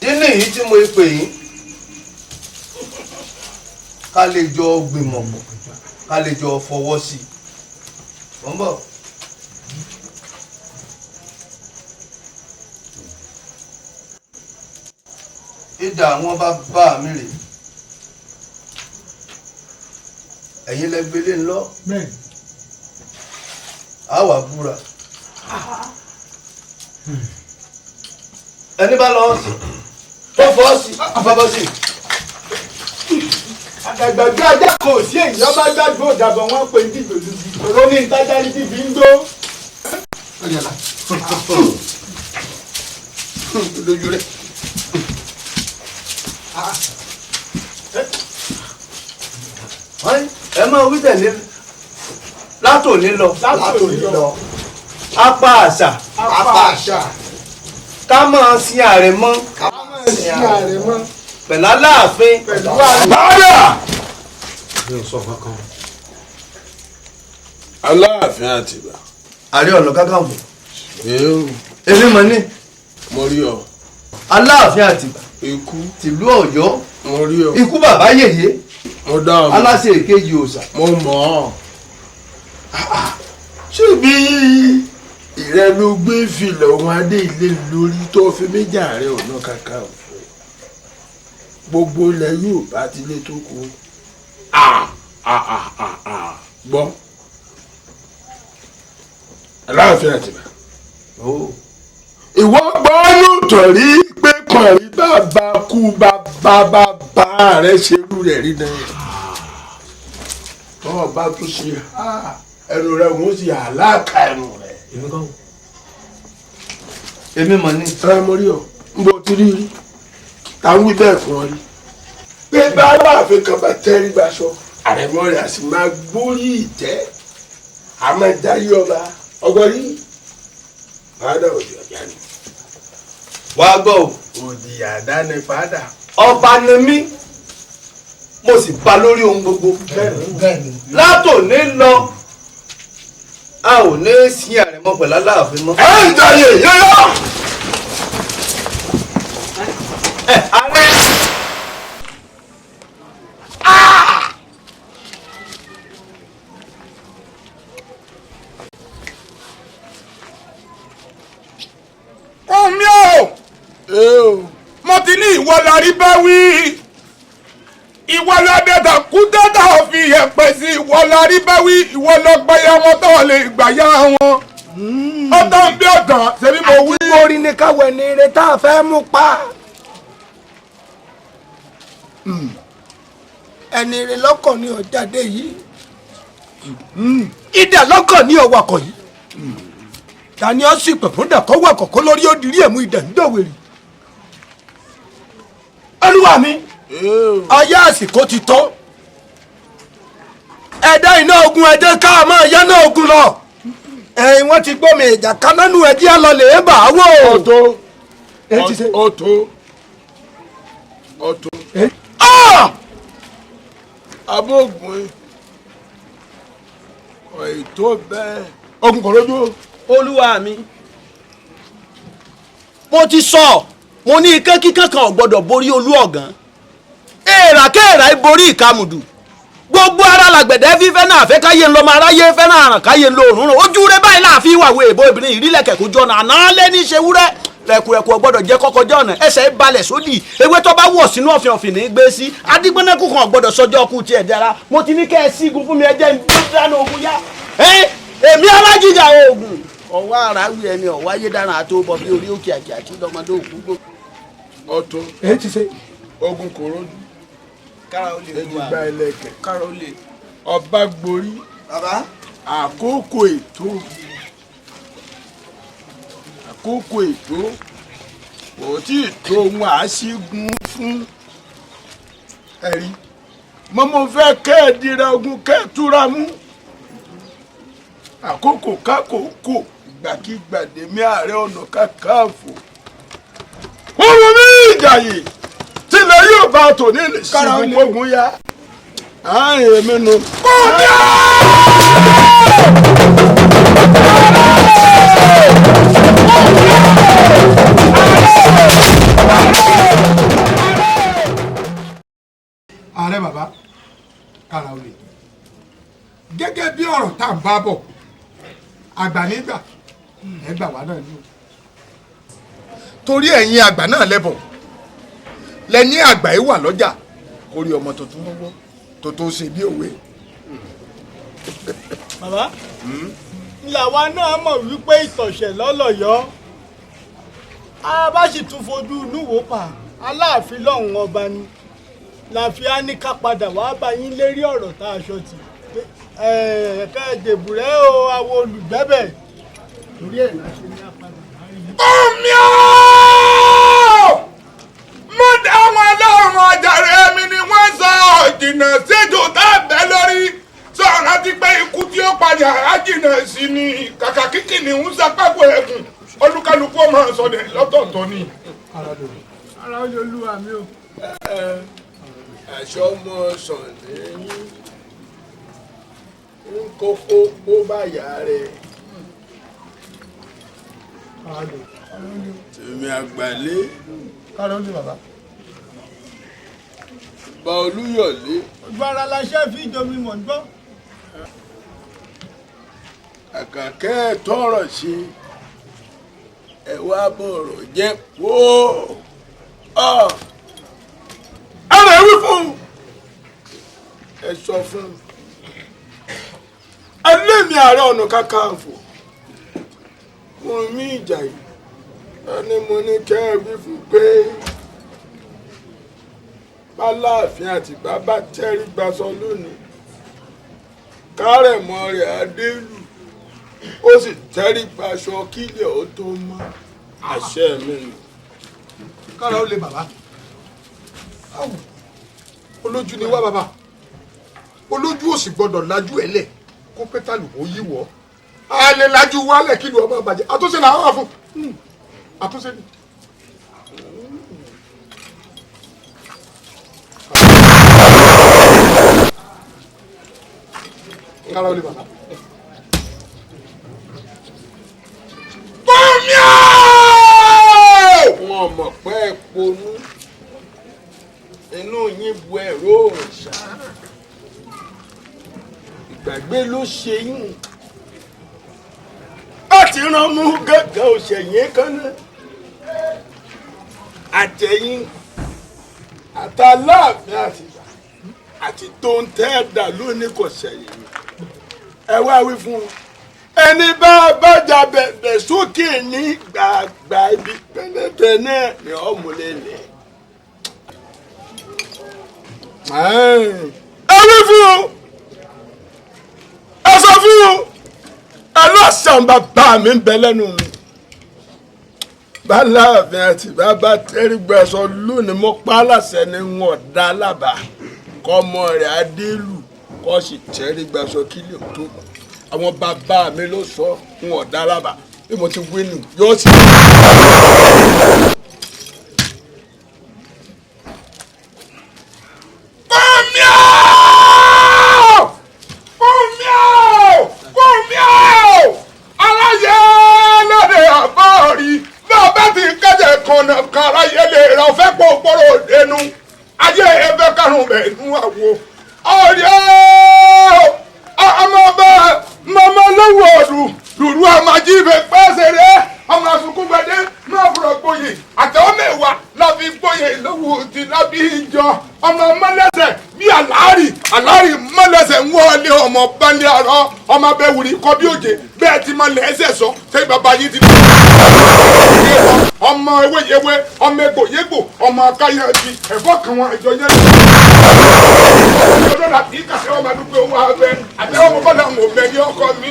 nínú èyí tí mo pè yín ká lè jọ gbìmọ̀ pọ̀ ká lè jọ fọwọ́ sí i wọ́n bọ̀. ìdá àwọn bàbá mi rè ẹ̀yin lẹ́gbẹ̀lé ńlọ á wà búra ẹni bá lọ sí tó fọ́ sí àbábọ́ sí. àgbàgbà ajá kò sí èyí ọba gbàgbọ́ òdàbọ̀ wọn pé ní ìgbòlùbí òró ní ìtajà ní ti fi ń gbó. lójú rẹ̀. ẹ máa wí tẹ̀lé látòní lọ apá àṣà ká máa sin àrẹ̀mọ pẹ̀lú Aláàfin bàdà. Aláàfin Àtìbà. Ààrẹ Ọ̀nà Kakanfò. èmi mọ̀ ní. mo rí ọ. Aláàfin Àtìbà. ikú. tìlú Ọ̀yọ́. mo rí ọ. ikú bàbá yèyé. mo dá ọ. aláṣẹ èkejì òòṣà. mo mọ̀ ọ́. ṣé bí ìrẹ́ ló gbé fìlà ohun adé ilé lórí tó fi méjì Ààrẹ Ọ̀nà Kakanfò gbogbo ilẹ̀ Yorùbá ti lé tó kú. gbọ́ Aláàfin Àtìbà. ìwọ gbọ́ lóòótọ́ rí pé kọ̀rí bàbá kú bàbá rẹ̀ ṣerú rẹ̀ rí náà. tọ́wọ́ bá tún ṣe ẹnu rẹ̀ wọ́n sì àlákà ẹnu rẹ̀. èmi mọ̀ ní. ẹ mo rí ọ n bọ ti rí rí táwọn wí bẹ́ẹ̀ fún ọ rí. pé bàbá àfin kan bá tẹ́rí gbaṣọ àrẹ̀mọ rẹ̀ a sì máa gbórí ìtẹ́ àmọ́ ìdáyé ọba ọgbọ́n rí padà òdì ọ̀jà ni. wàá gbọ́ ò. òdì àdáni padà. ọba ni mí mo sì bá lórí ohun gbogbo. látòní lọ a ò ní sin àrẹ̀mọ pẹ̀lú Aláàfin mọ́. ẹ ń jayé yẹyọ. ààrẹ. omi o mo ti ní ìwọ la rí bá wí ìwọ la dẹ́ta kú dẹ́ta fi yẹ̀pẹ̀ sí ìwọ la rí bá wí ìwọ lọ gbẹ́yà wọn tó lè gbàyà wọn ọtọ ń bí ọ̀tàn ṣebí mo wí. àti orin ní káwé ní ire tá a fẹ́ mú pa. ẹni ire lọ́kàn ní ọ̀jáde yìí ìdá lọ́kàn ní ọ̀wàkọ̀ yìí tani ó sì pè fún dàkọ́ wàkọ̀ kó lórí ó dirí èmú ìdà nídòwèrè. olúwa mi ayé àsìkò ti tọ́ ẹ̀dá iná ogun ẹ̀dẹ́ ká máa yá náà ogun lọ ẹ̀yin wọ́n ti gbómi ìjà kanánú ẹ̀dí àlọ́lẹ̀ ẹ̀ bá wò. ọ̀tọ̀ ọ̀tọ̀ ọ̀tọ̀ abóògùn ètò bẹ́ẹ̀ ogun kò lójú. olúwa mi mo ti sọ mo ní ike kíkan kan ò gbọdọ̀ borí olú ọ̀gán èèrà kéèrà borí ìkàmùdù gbogbo ara làgbẹ̀dẹ́ fífẹ́ náà fẹ́ káyé ńlọmọ aráyé fẹ́ náà ràn káyé ńlọrùn ràn ojú rẹ báyìí láàfin ìwàwé èbó obìnrin ìrílẹ̀kẹ̀ kó jọ̀nà àná lé ní ṣe wúrẹ́ rẹ̀kùrẹ̀kù ọgbọ́dọ̀ jẹ́ kọ́kọ́ jẹ́ ọ̀nà ẹsẹ̀ balẹ̀ sódì ewé tó bá wọ̀ sínú ọ̀fìn ọ̀fìn ní gbé sí adigbọ́nẹ́kù kan ọgbọ́dọ̀ sọjọ́ ọkù tiẹ̀ dára mo ti ní kẹ́ ẹ sígun fún mi ẹjẹ́ ń dáná ogun yá èmi alájíjà oògùn ọwọ́ àràwí ẹni ọ̀wọ́ ayédára àti ọbọ̀ bí orí òkè àjẹ́ àti ọmọdé òkú gbò. ọ̀tọ̀ èyí ti ṣe ogun kò lójú kára ó lè èjì gba ẹlẹ́kẹ̀ kára ó lè. ọba gborí àkókò ètò kò tí ì tó ohun àásígun fún ẹ̀rí mọ́mọ́ fẹ́ kẹ́ẹ̀dìrẹ́ ogun kẹ́ẹ̀túra mú àkókò kákòókò ìgbàkigbà dèmí Ààrẹ Ọ̀nà Kakanfò. wọ́n mú mi ìjàyè tilẹ̀ yóò bàbá tòní ṣìgún gbógun ya àárín èmi nu. ààrẹ bàbá kára olè gẹ́gẹ́ bí ọ̀rọ̀ tá à ń bá bọ̀ àgbà nígbà ẹ gbà wá náà ní o torí ẹ̀yin àgbà náà lẹ́bọ̀ lẹ́ni àgbà yìí wà lọ́jà orí ọmọ tuntun lọ́wọ́ tó tó ṣe bí òwe. bàbá làwa náà mọ̀ wípé ìtọ̀sẹ̀ lọ́lọ́yọ́ a bá sì tún fojú inú wò pa aláàfin lọ́hùn ọba ni láfi á ní ká padà wá bá yín lérí ọ̀rọ̀ tá a ṣọ tì ẹ̀ẹ́dẹ̀ka ẹ̀dẹ̀bùrẹ́ o àwọn olùgbẹ́bẹ̀ torí ẹ̀ náà ṣe ní apádà láàrin. omi ooo mo dá wọn lọ́rùn ọ̀jàre mi ni wọ́n sọ jìnnà séjò tá a bẹ́ lórí sọ̀rọ̀ ti pé ikú tí ó padà á jìnnà sí ni kàkà kíkì ni ń sapákò ẹ̀gùn olúkálukú ọmọ sọdẹ lọ́tọ̀ọ̀tọ̀ ni. ara ó lè olúwa mi o. aṣọ ọmọ sọ̀lẹ́ ń kókó kó báyà rẹ̀ tèmi àgbàlẹ́ bá olúyọ̀lé. gbára la ṣe fi ìjọmi mọ̀ ń gbọ́. àkàkẹ́ ẹ̀ tọrọ ṣe ẹ wá bọ̀rọ̀ jẹ́ pò ẹ rẹ̀ wí fún ẹ sọ fún ẹlẹ́mi Ààrẹ Ọ̀nà Kakanfò Wùnmí Ìjàyè ẹni mo ní kẹ́ ẹ wí fún pé báláàfin Àtìbá bá tẹ́rí gbaṣọ lónìí kárẹ̀mọ rẹ̀ adélù ó sì tẹ́rí gbaṣọ kílẹ̀ ó tó mọ́ àṣẹ mi nù. kára ó lè bàbá olójú ni wá bàbá olójú ò sì gbọdọ̀ lajú ẹ lẹ̀ kó pétálù ó yí wọ́ a lè lajú wálẹ̀ kí ni ọmọ bàjẹ́ àtúnṣe náà wà fún àtúnṣe ni. kára ó lè bàbá. wọn mọ̀ pé ẹ ponú inú yín bu ẹ̀rọ òrùn ṣá ìgbàgbé ló ṣe yín láti rán mú gángan òṣèyìn kan náà àtẹ̀yìn àtàláàfin Àtìbá àti tó ń tẹ́ ẹ̀dà lónìí kò ṣẹ̀yìn ẹ wá wí fún un ẹni bá bájà bẹ̀bẹ̀ sókè ní gbàgbà ibi pẹlẹbẹ náà ni ọmọlẹ́lẹ̀. ẹ wí fún un ẹ sọ fún un ẹlọ́sàn bàbá mi ń bẹ lẹ́nu mi. báláàfin Àtìbá bá tẹ́rí gbẹ̀sọ lónìí mo pa á láṣẹ ni wọn dá lábàá kọ́mọ rẹ̀ adélù kọ́ sì tẹ́rí gbẹ̀sọ kílẹ̀ tó kù àwọn bàbá mi ló sọ ń ọ̀dà alábà bí mo ti wí nù yóò sì. aláyé lóde àbọ̀rí náà bá ti kẹ́jẹ̀ kànnà kan aráyé lè ra ọ̀fẹ́ pòpòrò dénú ayé ẹgbẹ́ karùn-ún bẹ̀ nú àwo ọ̀rẹ́ ọmọ ọba mọmọ lọ́wọ́ ọdún lùrú àmàjíbe pẹsẹrẹ ọmọ àsùnkún gbẹdẹ náà fúnra gboyè àtẹwọ́ mẹ́wàá láfi gboyè lọ́wọ́ ti lábí ìjọ ọmọ mọ́lẹ́sẹ̀ bí àlárì mọ́lẹ́sẹ̀ ń wọlé ọmọ balẹ̀ àrọ́ ọmọ bẹ́ẹ̀ wùrí kọ́ bí òjè bẹ́ẹ̀ ti mọ lẹ́sẹ̀ sọ sẹ́yìn bàbá yìí ti ọmọ ewéyewé ọmọ egbòyegbò ọmọ akáyọ̀dì ẹ̀fọ́ kan wọn ìjọ yẹn ọjọ́ láti kàṣẹ́ ọmọ àdúgbò owó abẹ àtẹwọ́ mọ́kànlá ń wò bẹ́ẹ̀ ní ọkọ mi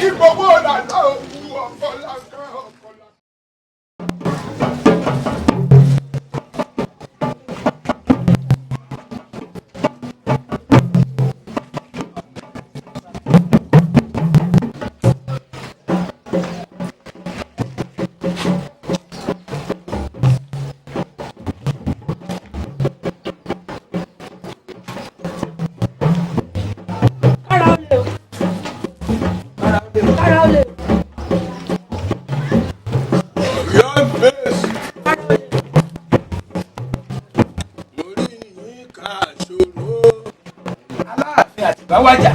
ìgbòho làdá òkú ọkọ làkàn ọkọ làkàn. kábíyèsí. Orí yìí ká ṣòro. Aláàfin Àtìbá wájà.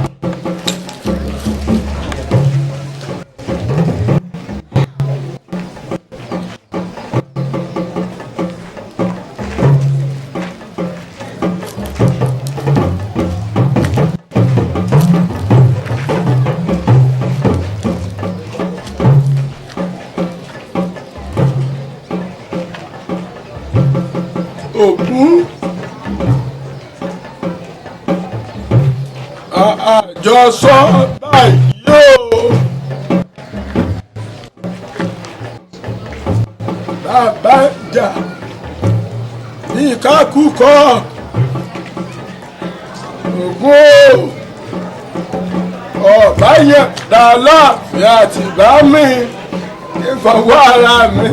Ògún àjọsọ báyìí o. Bàbá jà ní ìkákúkọ. Ògún ọ̀bá yẹn dá láàfin Àtìbá mi ìfọwọ́ ara mi.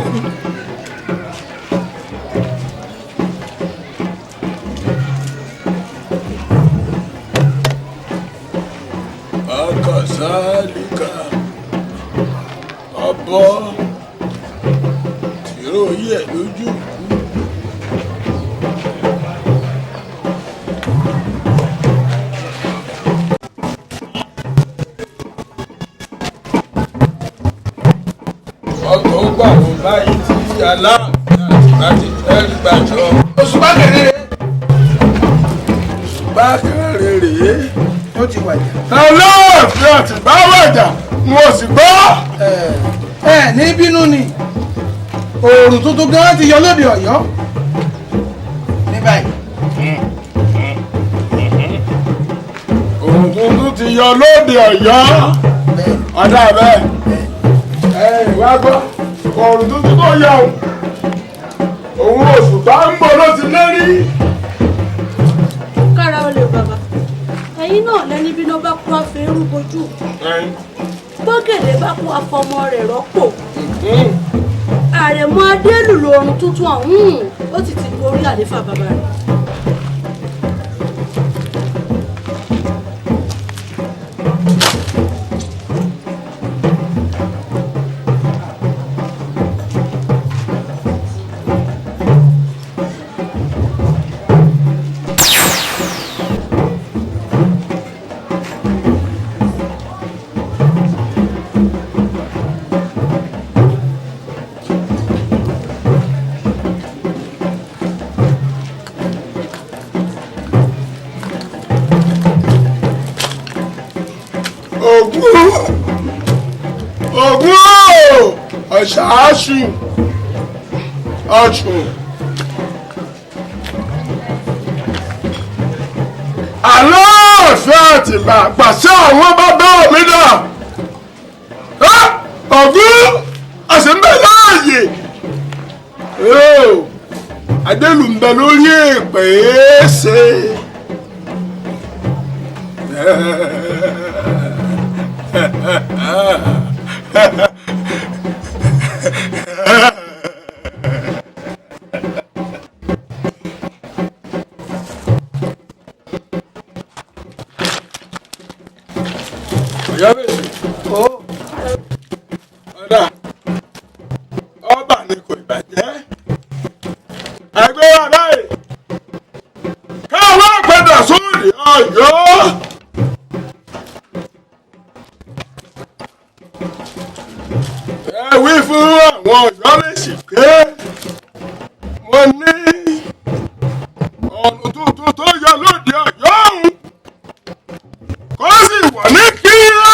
Akazalika ọbọ tìró yẹ lójú. Ọkọ̀ gbà wọ́n báyìí tí Aláàfin Àtìbá ti tẹ́rí gbàjọ. Òṣùpá kéré. Òṣùpá kéré rèé. Ó ti wàjà. Aláàfin Àtìbá wàjà mo sì gbọ́. Ẹ ní bínú ni oòrùn tuntun gan ti yọ lóde Ọ̀yọ́ ní báyìí. Oòrùn tuntun ti yọ lóde Ọ̀yọ́ ọ̀dà bẹ́ẹ̀. Wá gbọ́ oòrùn tuntun tó yọ òun Òṣùpá ń bọ̀ ló ti lérí. kára olè bàbá ẹ̀yin náà lẹni bí ló bá kú afẹ́rú bojú gbọ́gẹ̀dẹ̀ bá kú afọmọ rẹ̀ rọ́pò àrẹ̀mọ adélùlù ọ̀run tuntun ọ̀hún ó ti gorí àléfà bàbá rẹ̀. Ògún ọ̀ṣáṣù ọ̀ṣun Aláàfin Àtìbá pàṣẹ àwọn bàbá mi náà Ògún àṣìǹbẹ láàyè adélù ń bẹ lórí èèpẹ̀ èèṣe. Ọ̀dà ọba ni kò ìbàjẹ́ ẹgbẹ́ wa báyìí káwọn padà sórí Ọ̀yọ́. Ẹ wí fún àwọn Ọ̀yọ́ lèsì pé mo ní ọ̀nà tuntun tó yọ lóde Ọ̀yọ́ ọ̀hún kó sì wọ̀ ní kíá.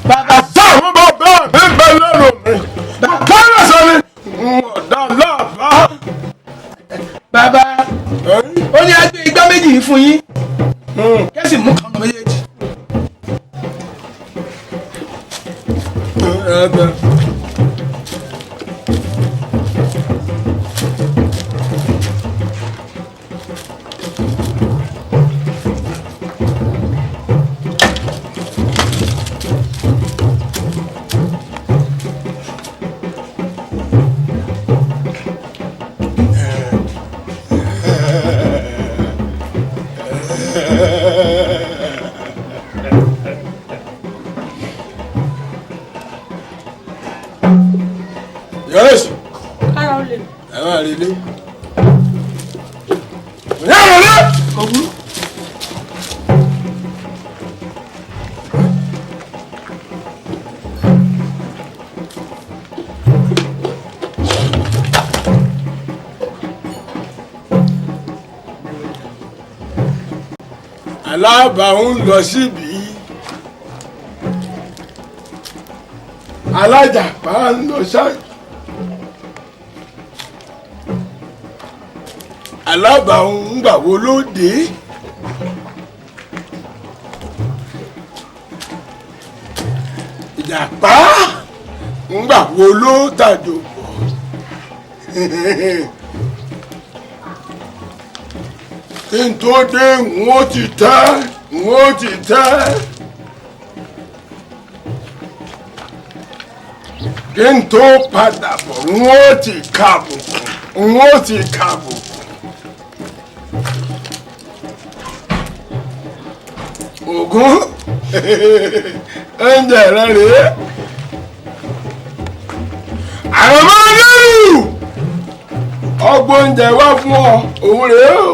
Bàbá táwọn bàbá mi ń bẹ lẹ́nu mi bàbá sọ ni ọ̀dà láàbá. Bàbá ó ní agbé igbá méjì yìí fún yín kẹ́sì mú kan méjèèjì. Yes. kára ó lè. ẹ máa rí ilé. ìyá rẹ̀ lé. ọ̀gbun. alábàáhùn lọ síbi alájàpá ń lọ ṣáájú alábàáhùn ń gbà wo ló dé ìjàpá ń gbà wo ló tàjò kí n tó dé n ó ti tẹ́ kí n tó padà bọ̀ n ó ti kàbùkù Ògún oúnjẹ rẹ rèé àwọn ọmọ lẹ́rù ọgbọ́n oúnjẹ wá fún ọ òun rèé o.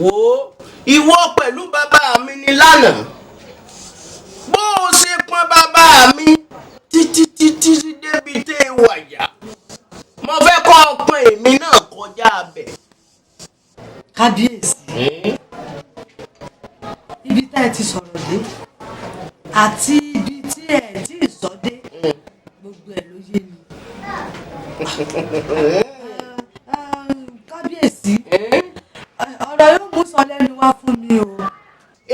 wo ìwọ pẹ̀lú bàbá mi ní lánàá bó o ṣe pọ́n bàbá mi títí débi tẹ́ ẹ wàyà mo fẹ́ kọ́ ọpọ́n èmi náà kọjá abẹ. kábíyèsí ibi tá ẹ ti sọ̀rọ̀ dé àti ibi tí ẹ ti sọ dé gbogbo ẹ ló yé mi. kábíyèsí ọ̀rọ̀ yóò mú sọ lẹ́nu wá fún mi o.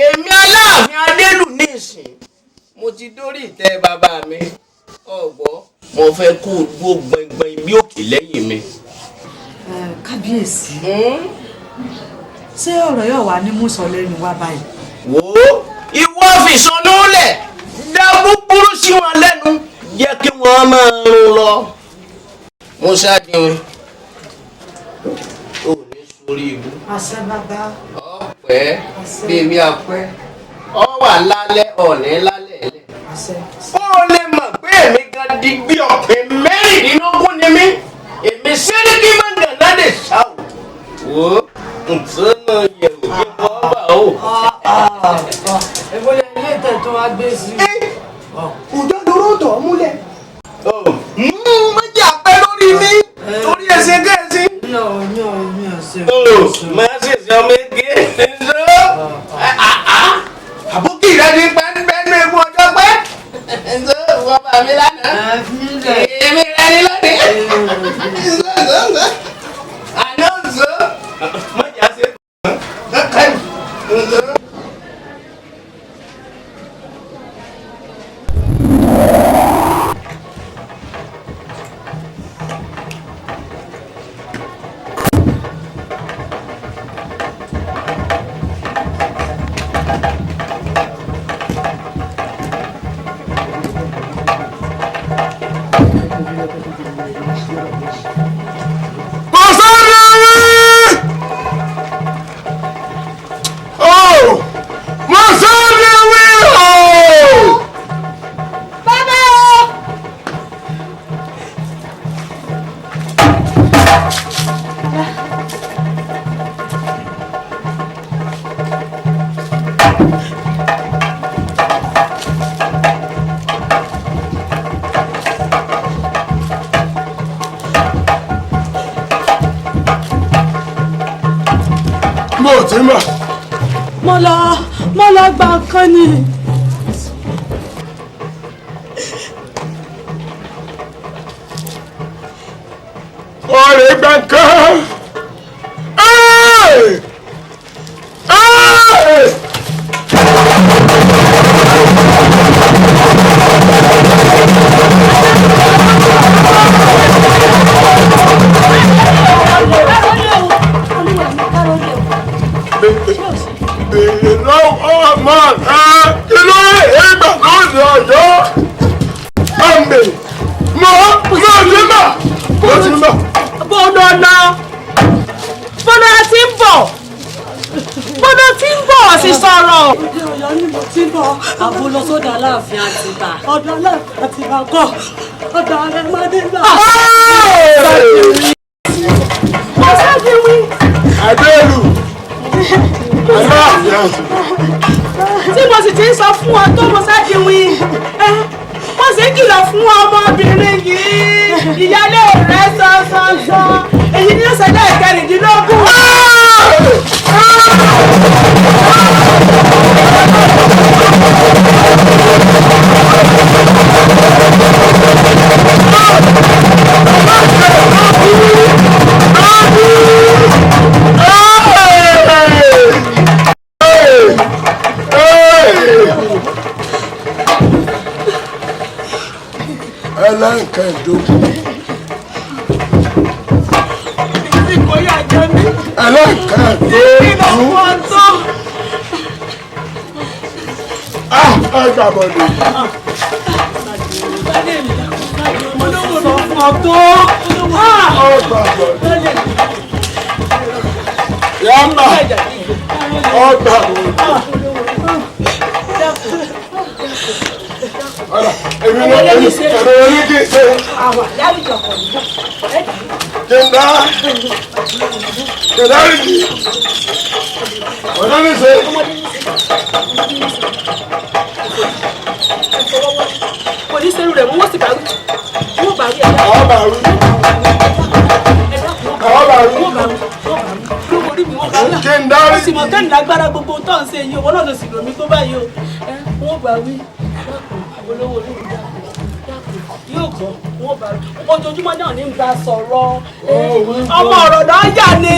èmi aláàfin adélù nísìn mo ti dórí ìtẹ́ bàbá mi ọ̀gbọ́ mo fẹ́ kó o dúró gbọ̀ngbọ̀n ibi òkè lẹ́yìn mi. kábíyèsí ṣé ọ̀rọ̀ yóò wá ní mú sọ lẹ́nu wá báyìí. wo ìwọ fìsọnù lẹ̀ dá búburú sí wọn lẹ́nu jẹ́ kí wọ́n máa rún lọ. mo ṣáàdìrín ò ní sórí ibú. àṣẹ bàbá. ọpẹ́ bèbí apẹ́ ọ wà lálẹ́ ọ̀nẹ́ lálẹ́ ẹ̀lẹ́. ó lè mọ̀ pé èmi gan di bí ọ̀pẹ mẹ́rìndínlógún ni mí èmi sẹ́ríkì máa ń gàn lálẹ́ ṣáò. wo nsọ́nà yẹ̀wò kí wọ́n bá o. ìbọ̀lẹ̀ ilé ìtẹ̀ tó wá gbé sí. òjò lóró tọ̀ ọ́ múlẹ̀. méjì àpẹ lórí mi torí ẹsẹ̀ gẹ̀ẹ́sì. máa ṣèṣe ọmọ ege ǹzọ́ àbúkì rẹ ní pẹ́ẹ́nù ewu ọjọ́ pẹ́ ǹzọ́ wọ́n bá mi lánàá èmi rẹ ní lónìí ǹzọ́ àná ǹzọ́ mọ̀jà ṣe ǹzọ́. mo lọ gba nǹkan ni. rẹ̀ gbà kan. Àbò lọ sọ́dọ̀ Aláàfin Àtìbà. Ọ̀dọ̀ Aláàfin Àtìbà kọ́. Ọ̀dọ̀ Arẹ́mádébà. Mo sáàdì wí. Adélu. Aláàfin Àtìbà. Tí mo sì ti ń sọ fún ọ tó mo sáàdì wí. Wọ́n sì ń kìlọ̀ fún ọmọbìnrin yìí. Ìyálé rẹ̀ sọ́sọ́sọ́. Èyí ni ó ṣẹlẹ̀ ìkẹrìndínlógún. Ẹlẹ́nkẹ́ ìdókòwò. Ẹlẹ́nkẹ́ ìdókòwò. Ẹ gbàbọ̀dé. Yamba. Èmi ló ní kí n ṣe. Kẹ̀ndá. Kẹ̀ndá rí kí. Ọ̀dọ́ ní ṣe. Kò ní sẹ́rù rẹ̀ mú wọ́n sì bá rú. Wọ́n bá rí ẹ̀dá. Àwọn bá rú. Àwọn bá rú. Kẹ̀ndá rí. Ó sì mọ̀ kẹ́ni lágbára gbogbo tó ń ṣe yìí. Owó náà ló sì lò mí tó báyìí o. Wọ́n bá wí. Olówó olówó yóò gbọ́ wọ́n bá rí. Ojoojúmọ́ náà ní gba sọ̀rọ̀. Ọmọ ọ̀rọ̀ náà yà ni.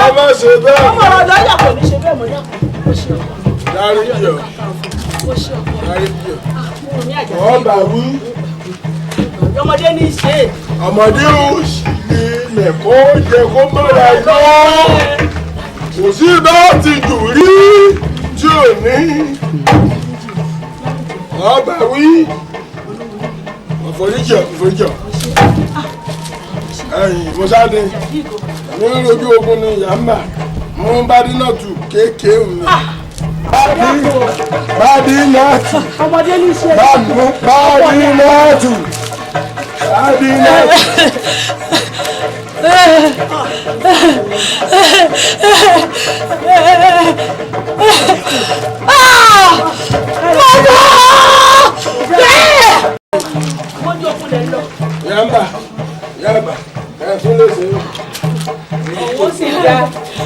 Ọmọ ṣe bẹ́ẹ̀. Ọmọ ọ̀rọ̀ náà yà kò ní ṣe bẹ́ẹ̀ mọ́ yàtọ̀. Ó ṣe ọkọ. Dárí bíọ̀. Ó ṣe ọkọ. Dárí bíọ̀. Ní àjàdí. Ọba wí. Ọmọdé ní í ṣe. Ọmọdé ò sì lè kó jẹ kó mọ́ra lọ. Kò sí bá ti jù rí tí ò ní. Ọba wí. Ọ̀fọ̀ríjọ̀. Ẹ̀yìn Mọ́sáde. Ní lójú ogun ni Yàmbá. Mo bá dínà tù kéèké mi. Bádínàtù. Ọmọdé ní í ṣe. Bádínàtù. Yàmbá. Ẹ̀sùn lè ṣe. Owó sì dá.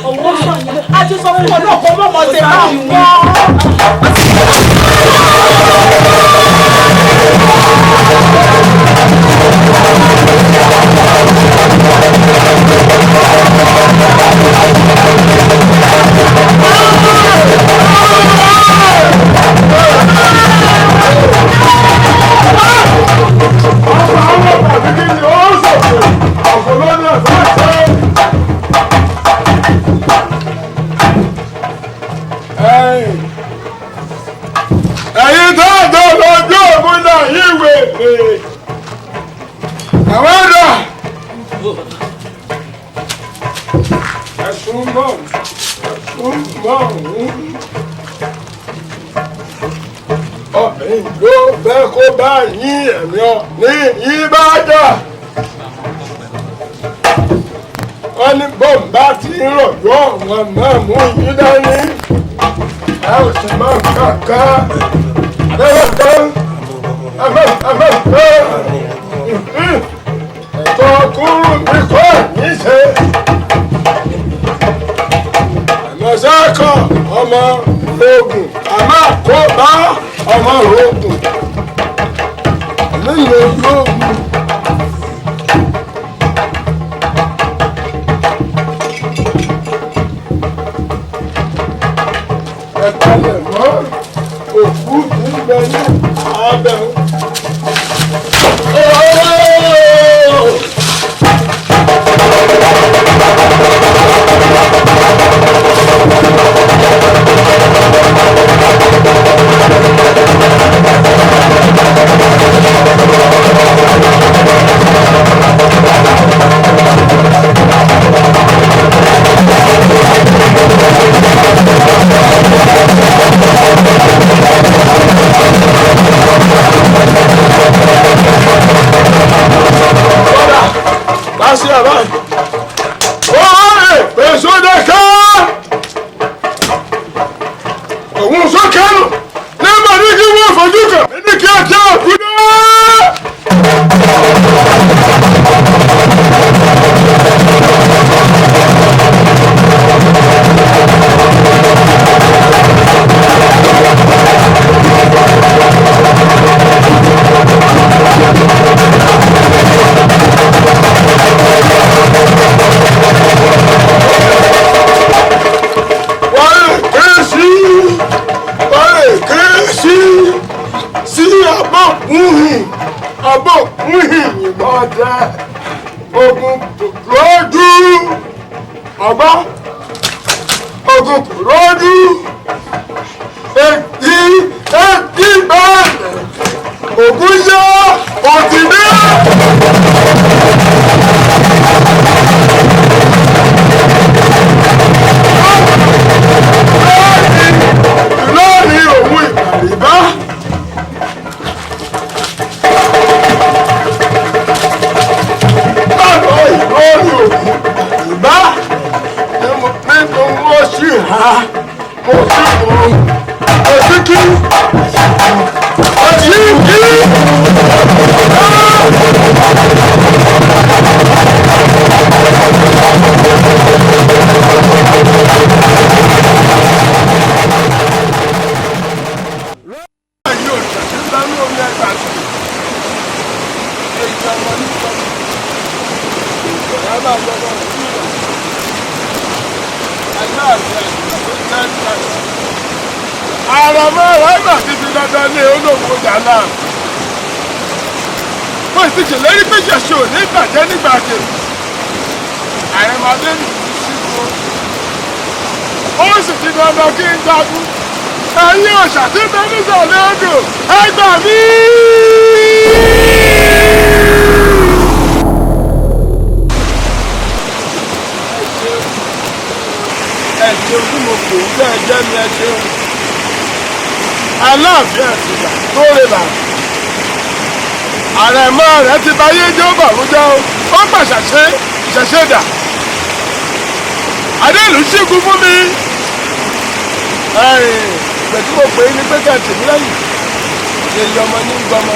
Owó sàn yẹn. A ti sọ fún ọ náà kó mọ̀mọ́ ṣe máa ń wọ́. Ẹ̀yin tó tó lójú ògùn náà yìí wèé. Àwọn ẹ̀dá. Ẹ̀sùn mọ̀. Ọ̀bìn ló fẹ́ kó bá yín ẹ̀mí ọ ní yín bá jà. Wọ́n ní bọ́ǹbà tí ń rọ̀jọ́ wọn máa mú yín dání. Ẹ ò sì máa ń kàkà. Ẹ̀tọ́ kúrú mi kọ́ yín ṣe. Àmọ̀sákọ̀ ọmọ ogun àmọ́ kó bá ọmọ ogun. Lẹ́yìn ojú ogun. ọdẹ ogun lójú ọgbọ́n ogun lójú ètí bẹ́ẹ̀ ogun yá òtí dé. lónìí òun ìgbàlíbá. lónìí òun ìgbàlíbá. nínú mo sì ha mo sì mọ òsìkí òsìkí. àràmọ́ ọ̀rọ̀ ti fi dandan ní olóògùn ọjà náà wọ́n sì ṣèlérí pé ṣẹ̀ṣẹ̀ ò ní ìbàjẹ́ nígbà kejì àrẹ̀mọdé nìyí síkú ó sì ti dandan kí n jagun ẹ̀yin òòṣà tí bẹ́ẹ̀ nísàlẹ̀ odò ẹ gbà mí. ẹ ṣeun tí mo pè ń tẹ́ ẹ jẹ́ mi ẹ ṣeun aláàfin àtìgbà tó rè bà àrẹ̀mọ rẹ̀ ti báyé jẹ́ ó bàrújẹ́ o ó pàṣàṣe ìṣẹ̀ṣẹ̀ dà adéèlú ṣígun fún mi ìgbẹ́ tí mo pè é ní pé kẹ́ẹ̀tì mi lẹ́yìn èyí ọmọ ní gbọmọ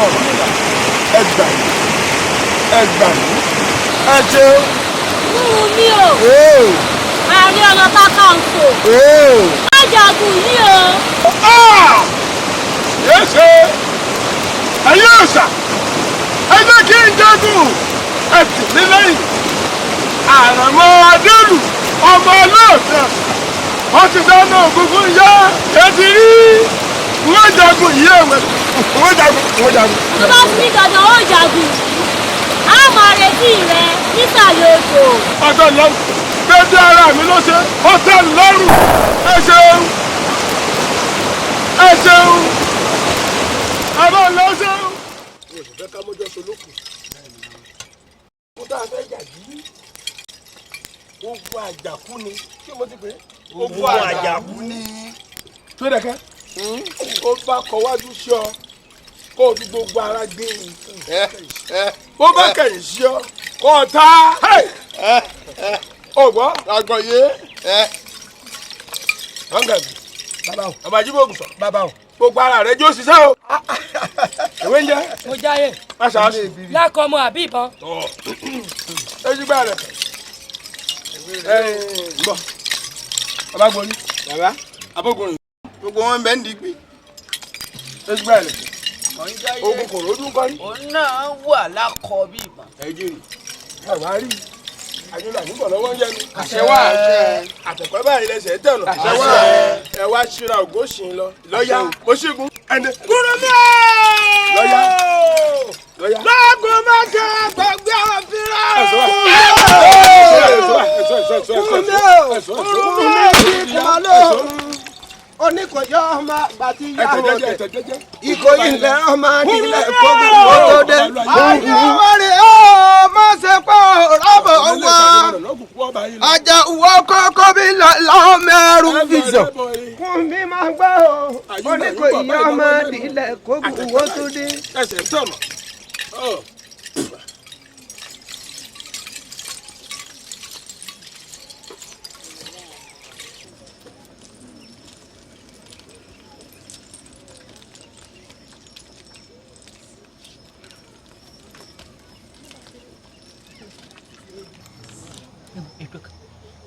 ọ̀rọ̀ nígbà ẹgbà yìí ẹ ṣeun. fún mi o Ààrẹ Ọ̀nà Kakanfò ajagun yìí o. yéé ṣe ẹ̀yin òòṣà ẹ jẹ́ kí n jagun ẹ tì mí lẹ́yìn àrẹ̀mọ adélù ọmọ ọlọ́ọ̀fẹ́ wọ́n ti dáná ògúngún yá ètí rí wọ́n jagun yìí ẹ̀wẹ̀ wọ́n jagun. tó bá ti ní dandan ó jagun á máa retí rẹ nísàlẹ̀ odò. ọ̀tọ̀ lọ́rùn dédé ara mi ló ṣe ó tẹ́ lọ́rùn ẹ ṣeun àbá lọ ṣeun. mo sì fẹ́ ká mójọ́ solókùn kó tá a fẹ́ jà yìí ogun àjàkú ni kí mo ti pè é ogun àjàkú ni. tó dẹ̀kẹ́ ó bá kọwájú sí ọ kó o fi gbogbo ara gbé nǹkan bó bá kẹ̀yìn sí ọ kó o ta ọgbọ́n àgbọ̀yé ọ̀ngàbí bàbá jíbògùn sọ bàbá o gbogbo ara rẹ jó ṣiṣẹ́ o ìwé ń jẹ́ mo jáyè máṣáàṣì lákọ ọmọ àbí ìbọn. ejúgbà rẹ ń bọ̀ bàbá gbóni bàbá abógun gbogbo wọn bẹ ń digbí ejúgbà rẹ ogun kò lójú kọrí. òun náà wà lákọ bí ìbọn. ẹjẹ rẹ àwa rí àjọlá nígbà lọ́wọ́ ń yẹnu. àṣẹwà àtẹ̀pẹ́ báyìí lẹ́sẹ̀ tẹ̀nà. àṣẹwà ẹ wá ṣíra ògóṣìn lọ. lọ́yà oṣìgùn ẹni. kúrò ní lọ́yà lọ́gùn mẹ́kẹ́ gbẹ̀gbẹ́ àfihàn. oníkòyọ́ ọmọ àgbàtí yàrá ọ̀tẹ̀ ìkòyí ilẹ̀ ọmọ nílẹ̀ kókó tó dé. àjọwọ́rẹ́ ó má ṣe pọ̀ rọ́bọ̀ wá ajá wọ́ kókó bí lọ́ọ́ mẹ́rù fìzọ̀. kún mi máa gbọ́ oníkòyí ọmọ nílẹ̀ kókó tó dé. ẹsẹ̀ tọ̀nà.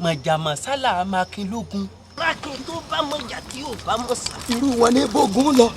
mọ̀jàmọ̀ sálà mákin lógun. mákin tó bá mọ̀jà tí ò bá mọ̀ sá. irú wọn ní bógun lọ.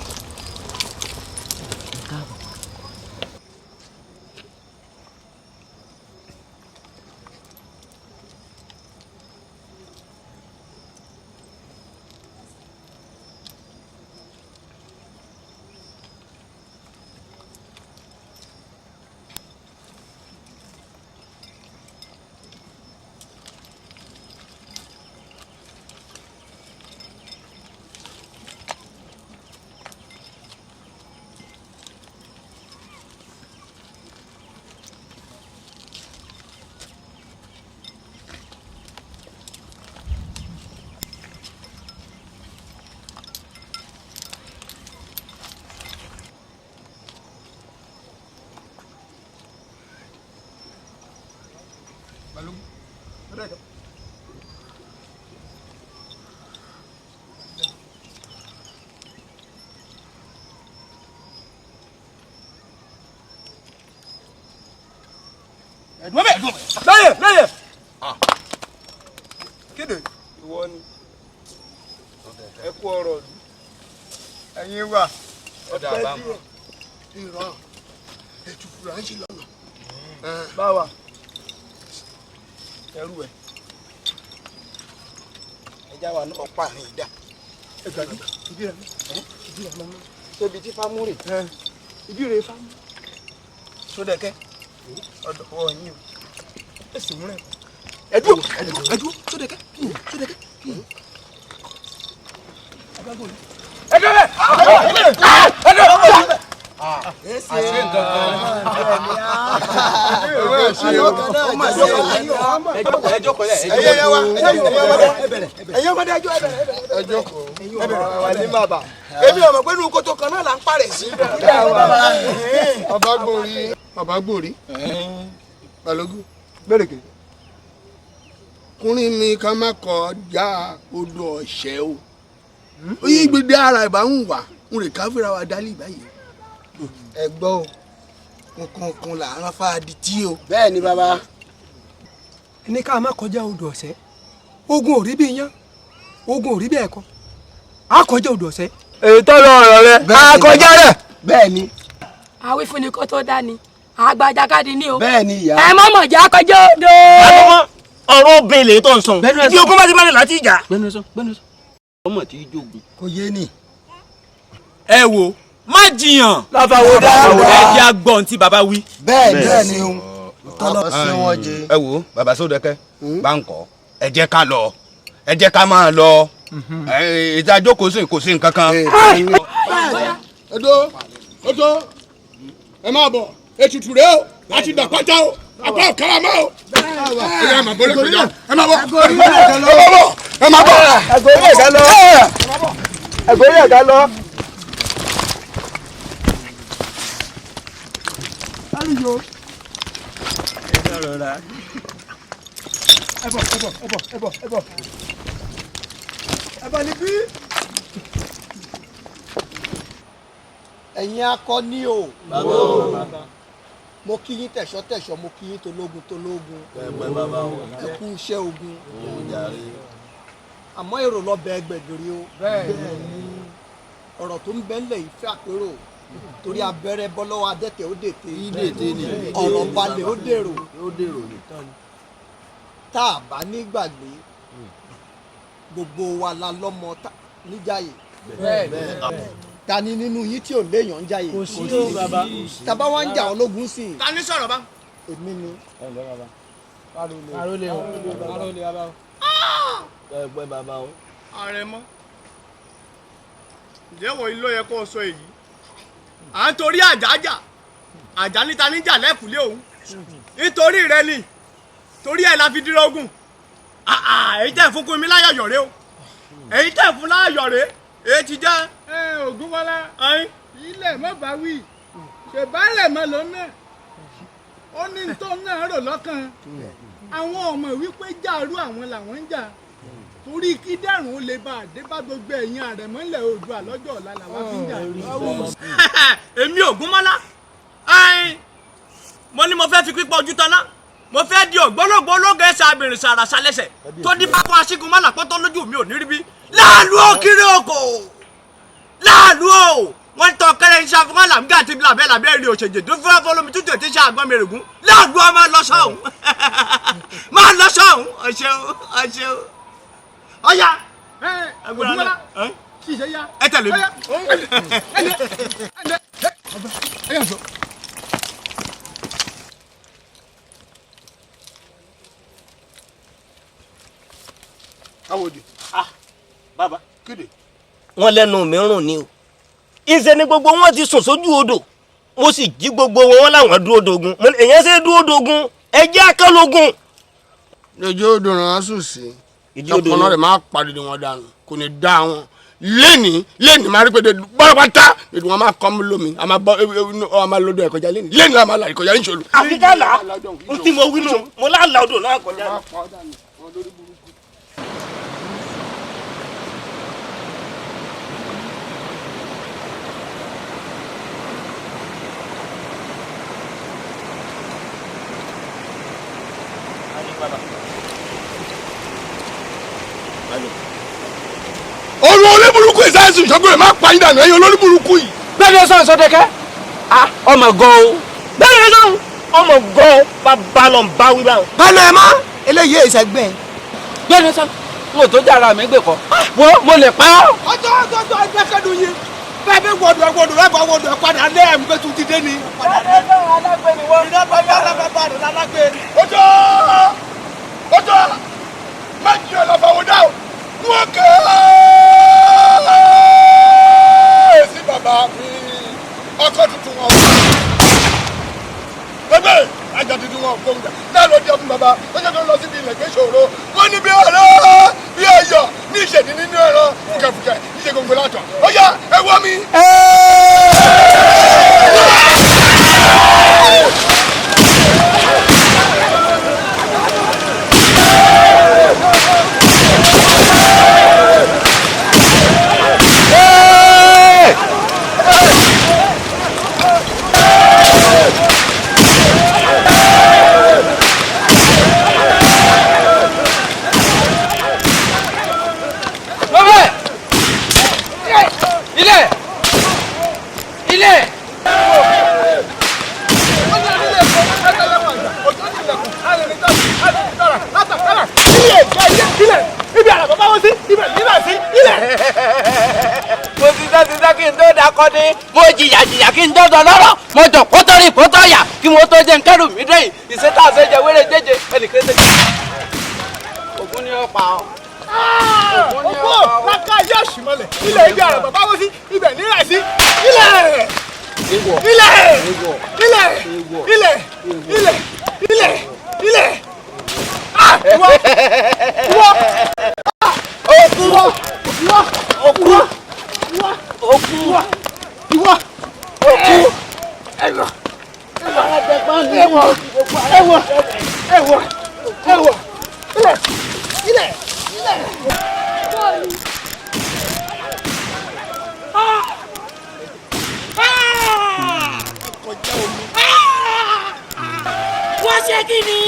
ẹ̀dùn ọbẹ̀ lẹ́yìn lẹ́yìn. kéde ìwọ ni ẹ kú ọ̀rọ̀ ẹ̀yin wà ọ̀dà àbámọ̀ ìran ètùkù rà ń ṣe lọ́nà. báwa ẹrú ẹ ẹja wa náà pààrin ìdá ẹgbà ní ibi rẹ tóbi tí fámú rè ibi rè fámú sódẹkẹ ọ̀dọ̀ ọwọ́ yín o èsì múrẹ ẹdúró sódẹkẹ sódẹkẹ agbágbó yìí. èmi ọmọ pé inú kótó kan náà là ń parẹ́ sí. bàbá gbòrí balógun gbèrèkè kúnrin mi ká má kọjá odò ọ̀sẹ̀ o oyin gbèdé ara ìbá ń wà ń rè káfíra wa dálé báyìí. ẹ gbọ́ o kankan là ń fàdí tí o. bẹ́ẹ̀ ni bàbá ní ká má kọjá odò ọ̀sẹ̀ ogun ò rí bí iyán ogun ò rí bí ẹ̀kọ́ á kọjá odò ọ̀sẹ̀. èyí tó lọ ọ̀rọ̀ rẹ á kọjá rẹ. bẹ́ẹ̀ ni. àwífúnni kó tó dání àgbàjàkadì ni o. bẹ́ẹ̀ ni ìyá. ẹ mọ̀mọ̀ jà kọjá odò. ọ̀rọ̀ obìnrin lè tó ń sọ̀n ìdí ogun bá ti máa láti ìjà. gbẹnu sọ ọmọ tí í jogun. kò yé ni. ẹ wo má jiyàn. láfàwọ dáhùn. ẹ jẹ́ agbọ́n tí baba wí. bẹ́ẹ̀ ni o tọ́lọ́ sí wọn jẹ. ẹ wo bàbá Sódẹkẹ bá ń kọ́ ẹ jẹ́ ká lọ ẹ jẹ́ ká máa lọ ìta jókòó sí kò sí nǹkan kan. Odo ẹ máa bọ̀ ètùtù rẹ o láti dàpájá o àpá ọ̀kára mọ́ o. ẹ máa bọ̀ lẹ́kọ̀ọ́jà ẹ máa bọ̀ ẹ máa bọ̀. ẹgbẹ́rẹ́ ẹ̀dá lọ. ẹgbẹ́rẹ́ ẹ̀dá lọ. aliyo. ẹ bọ̀ níbí. ẹ̀yin akọni o mo kí yín tẹ̀ṣọ́ mo kí yín tológun ẹ kú iṣẹ́ ogun àmọ́ èrò lọ́bẹ̀ ẹgbẹ̀dìrì o ọ̀rọ̀ tó ń bẹ́ńlẹ̀ yìí fẹ́ àpérò torí abẹ́rẹ́ bọ́ lọ́wọ́ adẹ́tẹ̀ ó dètè ọ̀rọ̀ balẹ̀ ó dèrò tá a bá nígbàgbé gbogbo wa la lọ́mọ níjàyè ta ni nínú yín tí ò léèyàn ń jáyè. kò sí o bàbá. tàbá wá ń jà ológun sí i. ta ni sọ̀rọ̀ bá. èmi ni. ẹ ǹlẹ́ bàbá. arólé o arólé bàbá o. ẹ pẹ́ bàbá o. Àrẹ̀mọ ǹjẹ́ wọ̀nyí ló yẹ kó o sọ èyí à ń torí àjájà àjà níta níjà lẹ́kùlé òun nítorí rẹ ni torí ẹ̀ la fi dúró ogun èyí tẹ̀ fún kún mi láyọ̀yọ̀ rẹ o èyí tẹ̀ fún láyọ̀ rẹ èyí ti jẹ́. Ògúnmọ́lá ilẹ̀ mọ́ bá wí ṣèbálẹ̀ mọ́ ló náà ó ní tó náà rò lọ́kàn àwọn ọmọ wípé jàrú àwọn làwọn ń jà torí kí dẹ̀rùn ó lè bá àdé bá gbogbo ẹ̀yìn Àrẹ̀mọ́lẹ̀ Oòduà lọ́jọ́ ọ̀la làwọn fi ń jà. èmi Ògúnmọ́lá mo ní mo fẹ́ fi pípọ̀ ojú taná mo fẹ́ di ògbólógbó ológo ẹ̀sẹ̀ abìrìn sàràsà lẹ́sẹ̀ tó dín pápá aṣígun mọ́là pọ́tọ́ lójú mi ò ní rí bí láàlú òkìrì òkò láàlú o wọ́n tọ́ kẹrẹ́ iṣẹ́ afọ́n làmúgà àti làbẹ́ rí òṣèjì tó fẹ́ fọlọ́mi tútù ètí iṣẹ́ àgbọ̀n mi règún láàlú ọ máa lọ sọ́hún máa lọ sọ́hún ọ̀ṣẹ́ ọ̀yà. Ògúnmọ́lá ṣìṣe ya. ẹ tẹ̀lé mi. Awòdì. Bàbá. Kéde. Wọ́n lẹ́nu mi rùn ni o. Ìṣe ni gbogbo wọn ti sùn sójú odò. Mo sì jí gbogbo wọn láwọn dúró dogun. Èyàn ṣe dúró dogun. Ẹ jẹ́ akẹ́lógún. Lójú odò ràn án sùn sí. Ọkùnrin rẹ̀ máa pàdé wọn dànù. Kò ní dá wọn. Léni máa rí pé bọ́lọ́pátá èdè wọn máa kọ́ mi lómi. A máa lọ́dọ̀ ẹ̀ kọjá léni la máa là ìkọjá ní ìṣòro. Àfi ká là á. N tí mo wí nù. Mo lá la odò náà kọjá. olórí burúkú. olú olórí burúkú ìsáyẹ̀sì ìṣọ́gbọ́n ẹ̀ máa pa yín dànù ẹ̀yin olórí burúkú yìí. bẹ́ẹ̀ ni sọ̀rọ̀ sọ́dẹ̀kẹ́ ọmọ gan o. bẹ́ẹ̀ ni sọ̀rọ̀ ọmọ gan bàbá lọ ń bá wí báwọn. pẹ̀lú ẹ̀ mọ́ eléyìí ìṣẹ́gbẹ́. bẹ́ẹ̀ ni sọ̀rọ̀ mo tó jára mi gbé kọ́ mo lè pa ọ́. ọjọ́ ẹgbẹ́ kẹ́dùn yìí bẹ́ẹ̀ bí wọ́dù padà lé ẹ̀mú pé tún ti dé ni. alágbé ni wọ́n. ọjọ́ méjì ọlọ́fàwọ́dà wọ́n kẹ́ ẹ́ sí bàbá mi ọkọ̀ tuntun wọn. ẹgbẹ́ ajá tuntun wọn kò ń jà náà ló dé fún bàbá ó jẹ́ tó lọ síbi ilẹ̀ kéṣòro wọ́n ní bí ọ̀rọ̀ bí ẹ̀yọ̀ ní ìṣèdí nínú ẹ̀rọ fúkẹ́fúkẹ́ ìṣe gbogbo látọ̀ ó yá ẹ wọ́ mi. mo jìyà kí n dọ́dọ̀ lọ́rọ̀ mo jọ pọ́tọ́rì pọ́tọ́yà kí mo tó jẹ́ nkẹ́rù mi dẹ́yìn ìṣẹ́tà àṣẹjẹ wéré jẹjẹ ẹnìkan ṣe. ògún ni ó pa ọ́. òkú láká yóò ṣì mọ́lẹ̀ ilẹ̀ ibi àrà bàbá wọ́n sí ibẹ̀ nílẹ̀ sí ilẹ̀ wọ́n ṣe kí ni.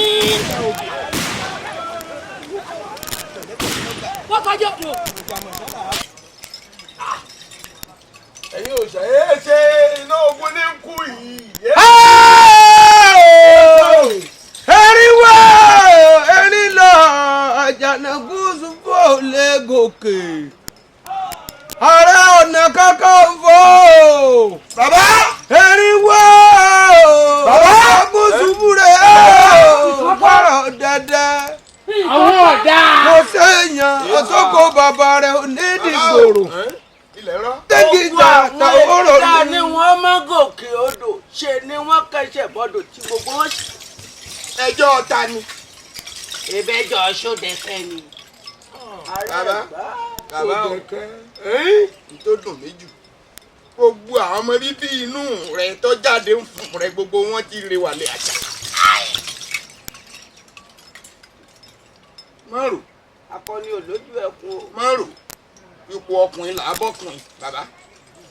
wọ́n kọjá òdo. ẹ̀yin ò ṣe é ṣe iná ogun ní kú yìí. eriwo erin lọ Àjànàkú Ṣùfò lè gòkè Ààrẹ Ọ̀nà Kakanfò. bàbá. eriwo bàbá Ṣùfò rẹ̀ ọ̀pọ̀rọ̀ dẹ́dẹ́. àwọn ọ̀dà. kò séèyàn ọ̀tọ́kọ̀ bàbá rẹ̀ ò ní dìgbòrò. tẹ́gìjà tàwọ̀rọ̀ ni. ìdá ni wọ́n mọ́ gòkè odò ṣe ni wọ́n kẹ́sẹ̀ bọ́dọ̀ tí gbogbo wọn ṣe. ẹjọ́ ta ni. ìbẹ́jọ́ Ṣódẹkẹ́ ni. bàbá tó dùn mí jù gbogbo àwọn ọmọ bíbí inú rẹ tó jáde ń fún rẹ gbogbo wọn ti rè wàlẹ̀ àṣà. márùn. akọni olójú ẹkùn o. márùn ipò ọkùnrin là á bọ́kùnrin bàbá.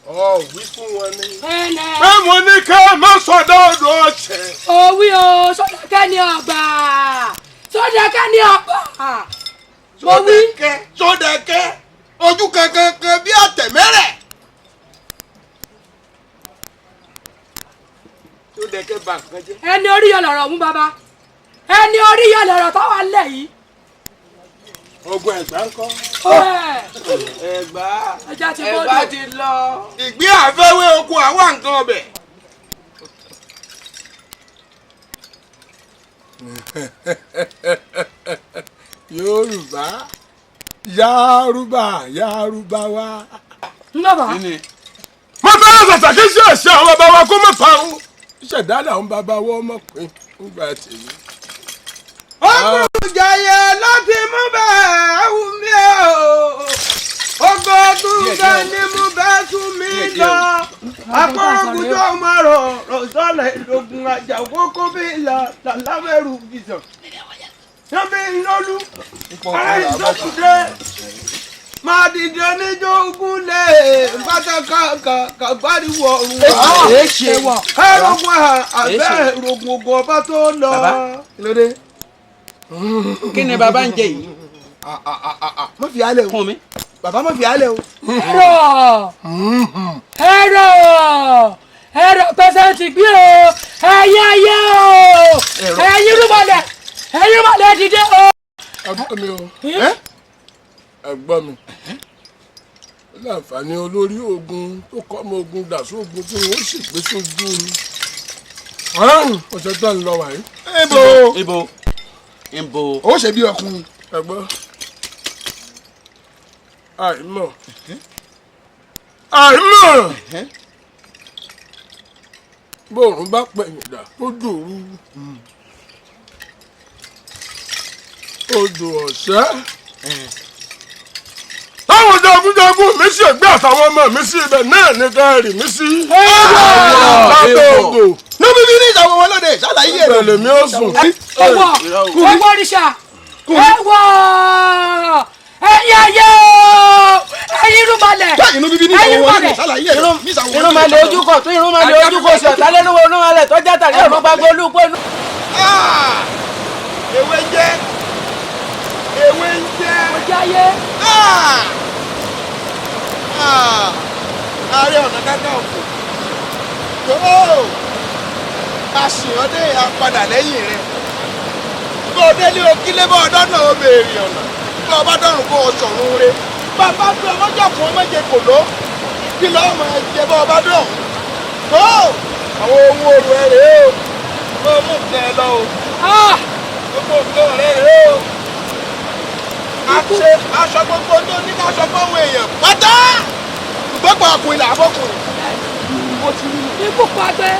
ọ wí fún wọn ni. bẹ́ẹ̀ mo ní ká má sọdọ̀ ọdọ̀ ọ̀sẹ̀. òwì o Ṣódẹkẹ́ ni ọgbà Ṣódẹkẹ́ ni ọgbà. Ṣódẹkẹ́ ojú kankan bí àtẹ̀mẹ́rẹ̀. Ṣódẹkẹ́ bà nǹkan jẹ́. ẹni orí yọ lọ̀rọ̀ mú bàbá ẹni orí yọ lọ̀rọ̀ tó wà lẹ̀ yìí. ogun Ẹ̀gbá ńkọ́. Ẹ̀gbá ti lọ. ìgbé àfẹ́wé ogun àwa nǹkan ọbẹ̀. Yorùbá Yorùbá wa. ńlọ́bà. mo fẹ́ràn ṣàṣà kí ṣe ẹ̀ṣẹ̀ àwọn bàbá wa kó má parun. ìṣẹ̀dá làwọn bàbá wọn mọ̀ pé ń gba tèmi. Olùjàyè láti mú bẹ́ẹ̀ wù mí o. Ogo tún bẹ́ẹ̀ ni mú bẹ́ẹ̀ sún mi lọ. Akọ́rọ́gùjọ́ máa rọ̀ sọ́lẹ̀ ìdògùn àjà kókó bí ìlà làlámẹ́rù bìsàn. yọ̀bí ìlọ́lú ara ìsọ̀kùdé máa dìde oníjó ogun lé bàtà kàbáríwọ̀ ọ̀run ẹ̀rọ̀gùn àbẹ́ ìrògùn ogun ọba tó lọ. lóde. kí ni bàbá ń jẹ yìí. mo fi alẹ́ o. fún mi. bàbá mo fi alẹ́ o. ẹ̀rọ pẹ̀sẹ̀ ti gbé o ẹ̀yẹ ayé o ẹ̀yin rúbọ̀lẹ̀ dìde o. ẹ̀gbọ́n mi o ẹ̀gbọ́n mi láǹfààní olórí ogun tó kọ́ ọmọ ogun dà sóògùn tí wọ́n sì gbé sójú ni ọ̀sẹ̀ tó ń lọ wáyé. ibo. ó ṣe bí ọkùnrin. ẹ̀gbọ́n àìmọ̀ bóòrùn bá pẹ̀yìn dà ó dòru odò ọ̀sẹ́ táwọn jagunjagun mi sì gbé àtàwọn ọmọ mi sí ibẹ̀ náà ní gáàrí mi sí. lábẹ́ odò. níbi bí ní ìjàwọ̀ wọn lóde ṣàlàyé rẹ̀. bẹ̀rẹ̀ mi ó sùn. ẹwọ òrìṣà ẹwọ ẹ̀yin ayé o ẹ̀yin irúnmalẹ̀ irúnmalẹ̀ ojúkọ tó irúnmalẹ̀ ojúkọ sí ọ̀tá lẹ́nu irúnmalẹ̀ tó já tàbí ọ̀run bá gbólú pẹ̀lú. ewé jẹ́ ọjà ayé. Ààrẹ Ọ̀nà Kakanfò tó aṣèwọ́dé àpadà lẹ́yìn rẹ̀ bó o délé o kílé bá ọdọ́ náà ó béèrè ọ̀nà bó o bá dọ̀rùn kó o sọ̀rùn re bàbá tó ọmọjà fún ọmọdé kò ló kí lọ́ọ́ mọ̀ ẹ́ jẹ́ bá o bá dọ̀rùn tó àwọn ohun òru ẹ̀ rèé o bó o mú nǹkan ẹ lọ o gbogbo nǹkan rẹ̀ rèé o aṣọ gbogbo tó ní ká aṣọ fáwọn èèyàn pátá gbogbo àkùnrin làbọ̀kùnrin. ikú pàgbẹ́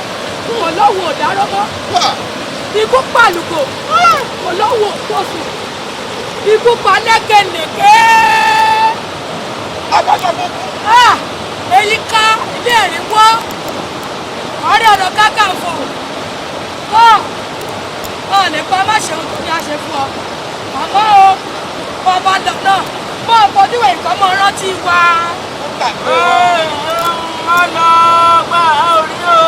olówó òdàrọ́mọ́ ikú pàlùkò olówó òtòsùn ikú palẹ́kẹ̀lẹ̀kẹ́. abájọ gbogbo. èyí ká ilé ẹ̀rí wọ́ Ààrẹ Ọ̀nà Kakanfò nípa má ṣeun tó ní a ṣe fún ọ àmọ́ o bọ́ọ̀bá lọ náà bọ́ọ̀ bọ́dúwò ìkọ́ mọ́ rántí wa. ọlọ́gbà orí o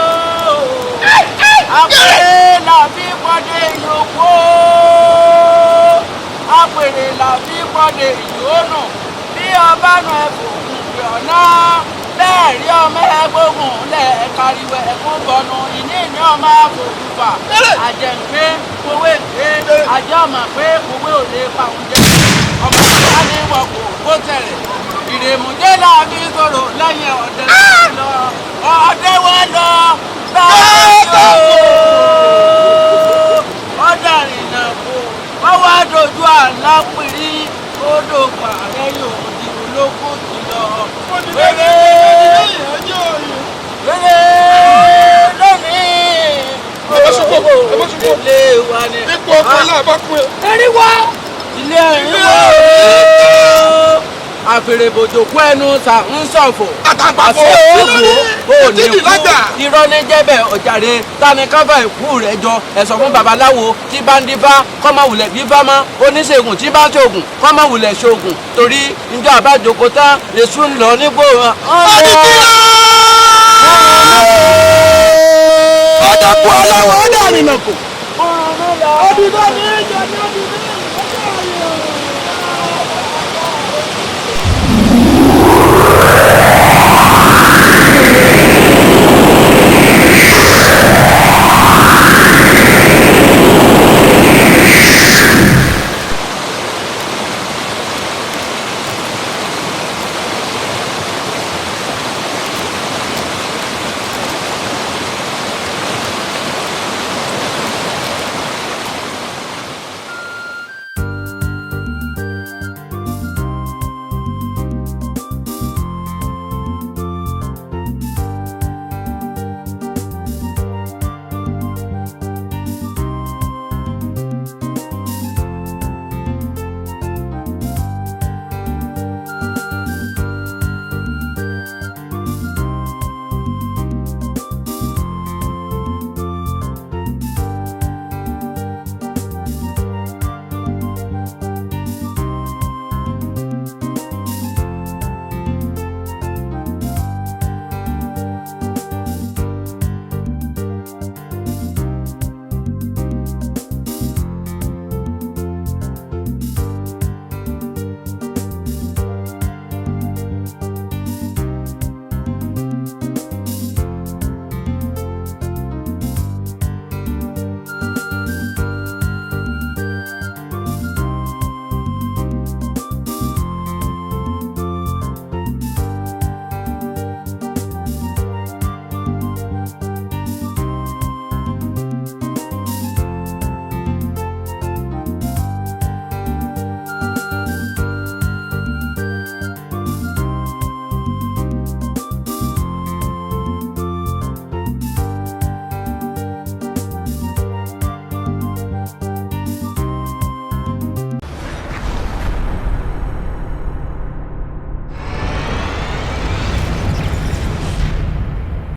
àpèrè làbí pọ́dé ìyókù àpèrè làbí pọ́dé ìyónù bí ọba nù ẹ̀fọ́ òkùnkùn ọ̀nà lẹ́ẹ̀rí ọmọ ẹgbógun lẹ́ẹ̀káriwọ̀ ẹ̀kún bọ̀nù ìní ọmọ àfòkùfà àjẹ̀ǹpé kówé gbé àjẹ́ ọmọ pé kówé ò lè pa oúnjẹ ọmọ ìyá ní wọ̀kọ̀ kó tẹ̀lé ìrèmùdé làbí sọ̀rọ̀ lẹ́yìn ọ̀dẹ lọ ọ̀dẹ wọn lọ báyọ̀ ọ̀dà rìnnà kò wọ́n wá dojú àlá pírí odò pààrẹ yóò di ológun ti lọ. wéré lónìí ilé wa ni. ipò ọ̀pọ̀lá àbákùn ẹ̀. ẹ̀rí wá. ilé ẹ̀rí wá àfèrèbòjò kú ẹnu sà ń ṣọ̀fọ̀ àṣẹ òògùn òní kú irọ́ ní jẹ́bẹ̀ ọ̀jàre tani káfà ìkú rẹ̀ jọ ẹ̀sọ̀ fún babaláwo tí bá ń dífá kọ́mọ wulẹ̀ bífá mọ́ oníṣègùn tí bá ṣoògùn kọ́mọ wulẹ̀ ṣoògùn torí njọ́ àbájòkó tán èṣù ń lọ nígbò. ọ̀dà kú ọlọ́wọ́ ọ̀dà nìmọ̀kù.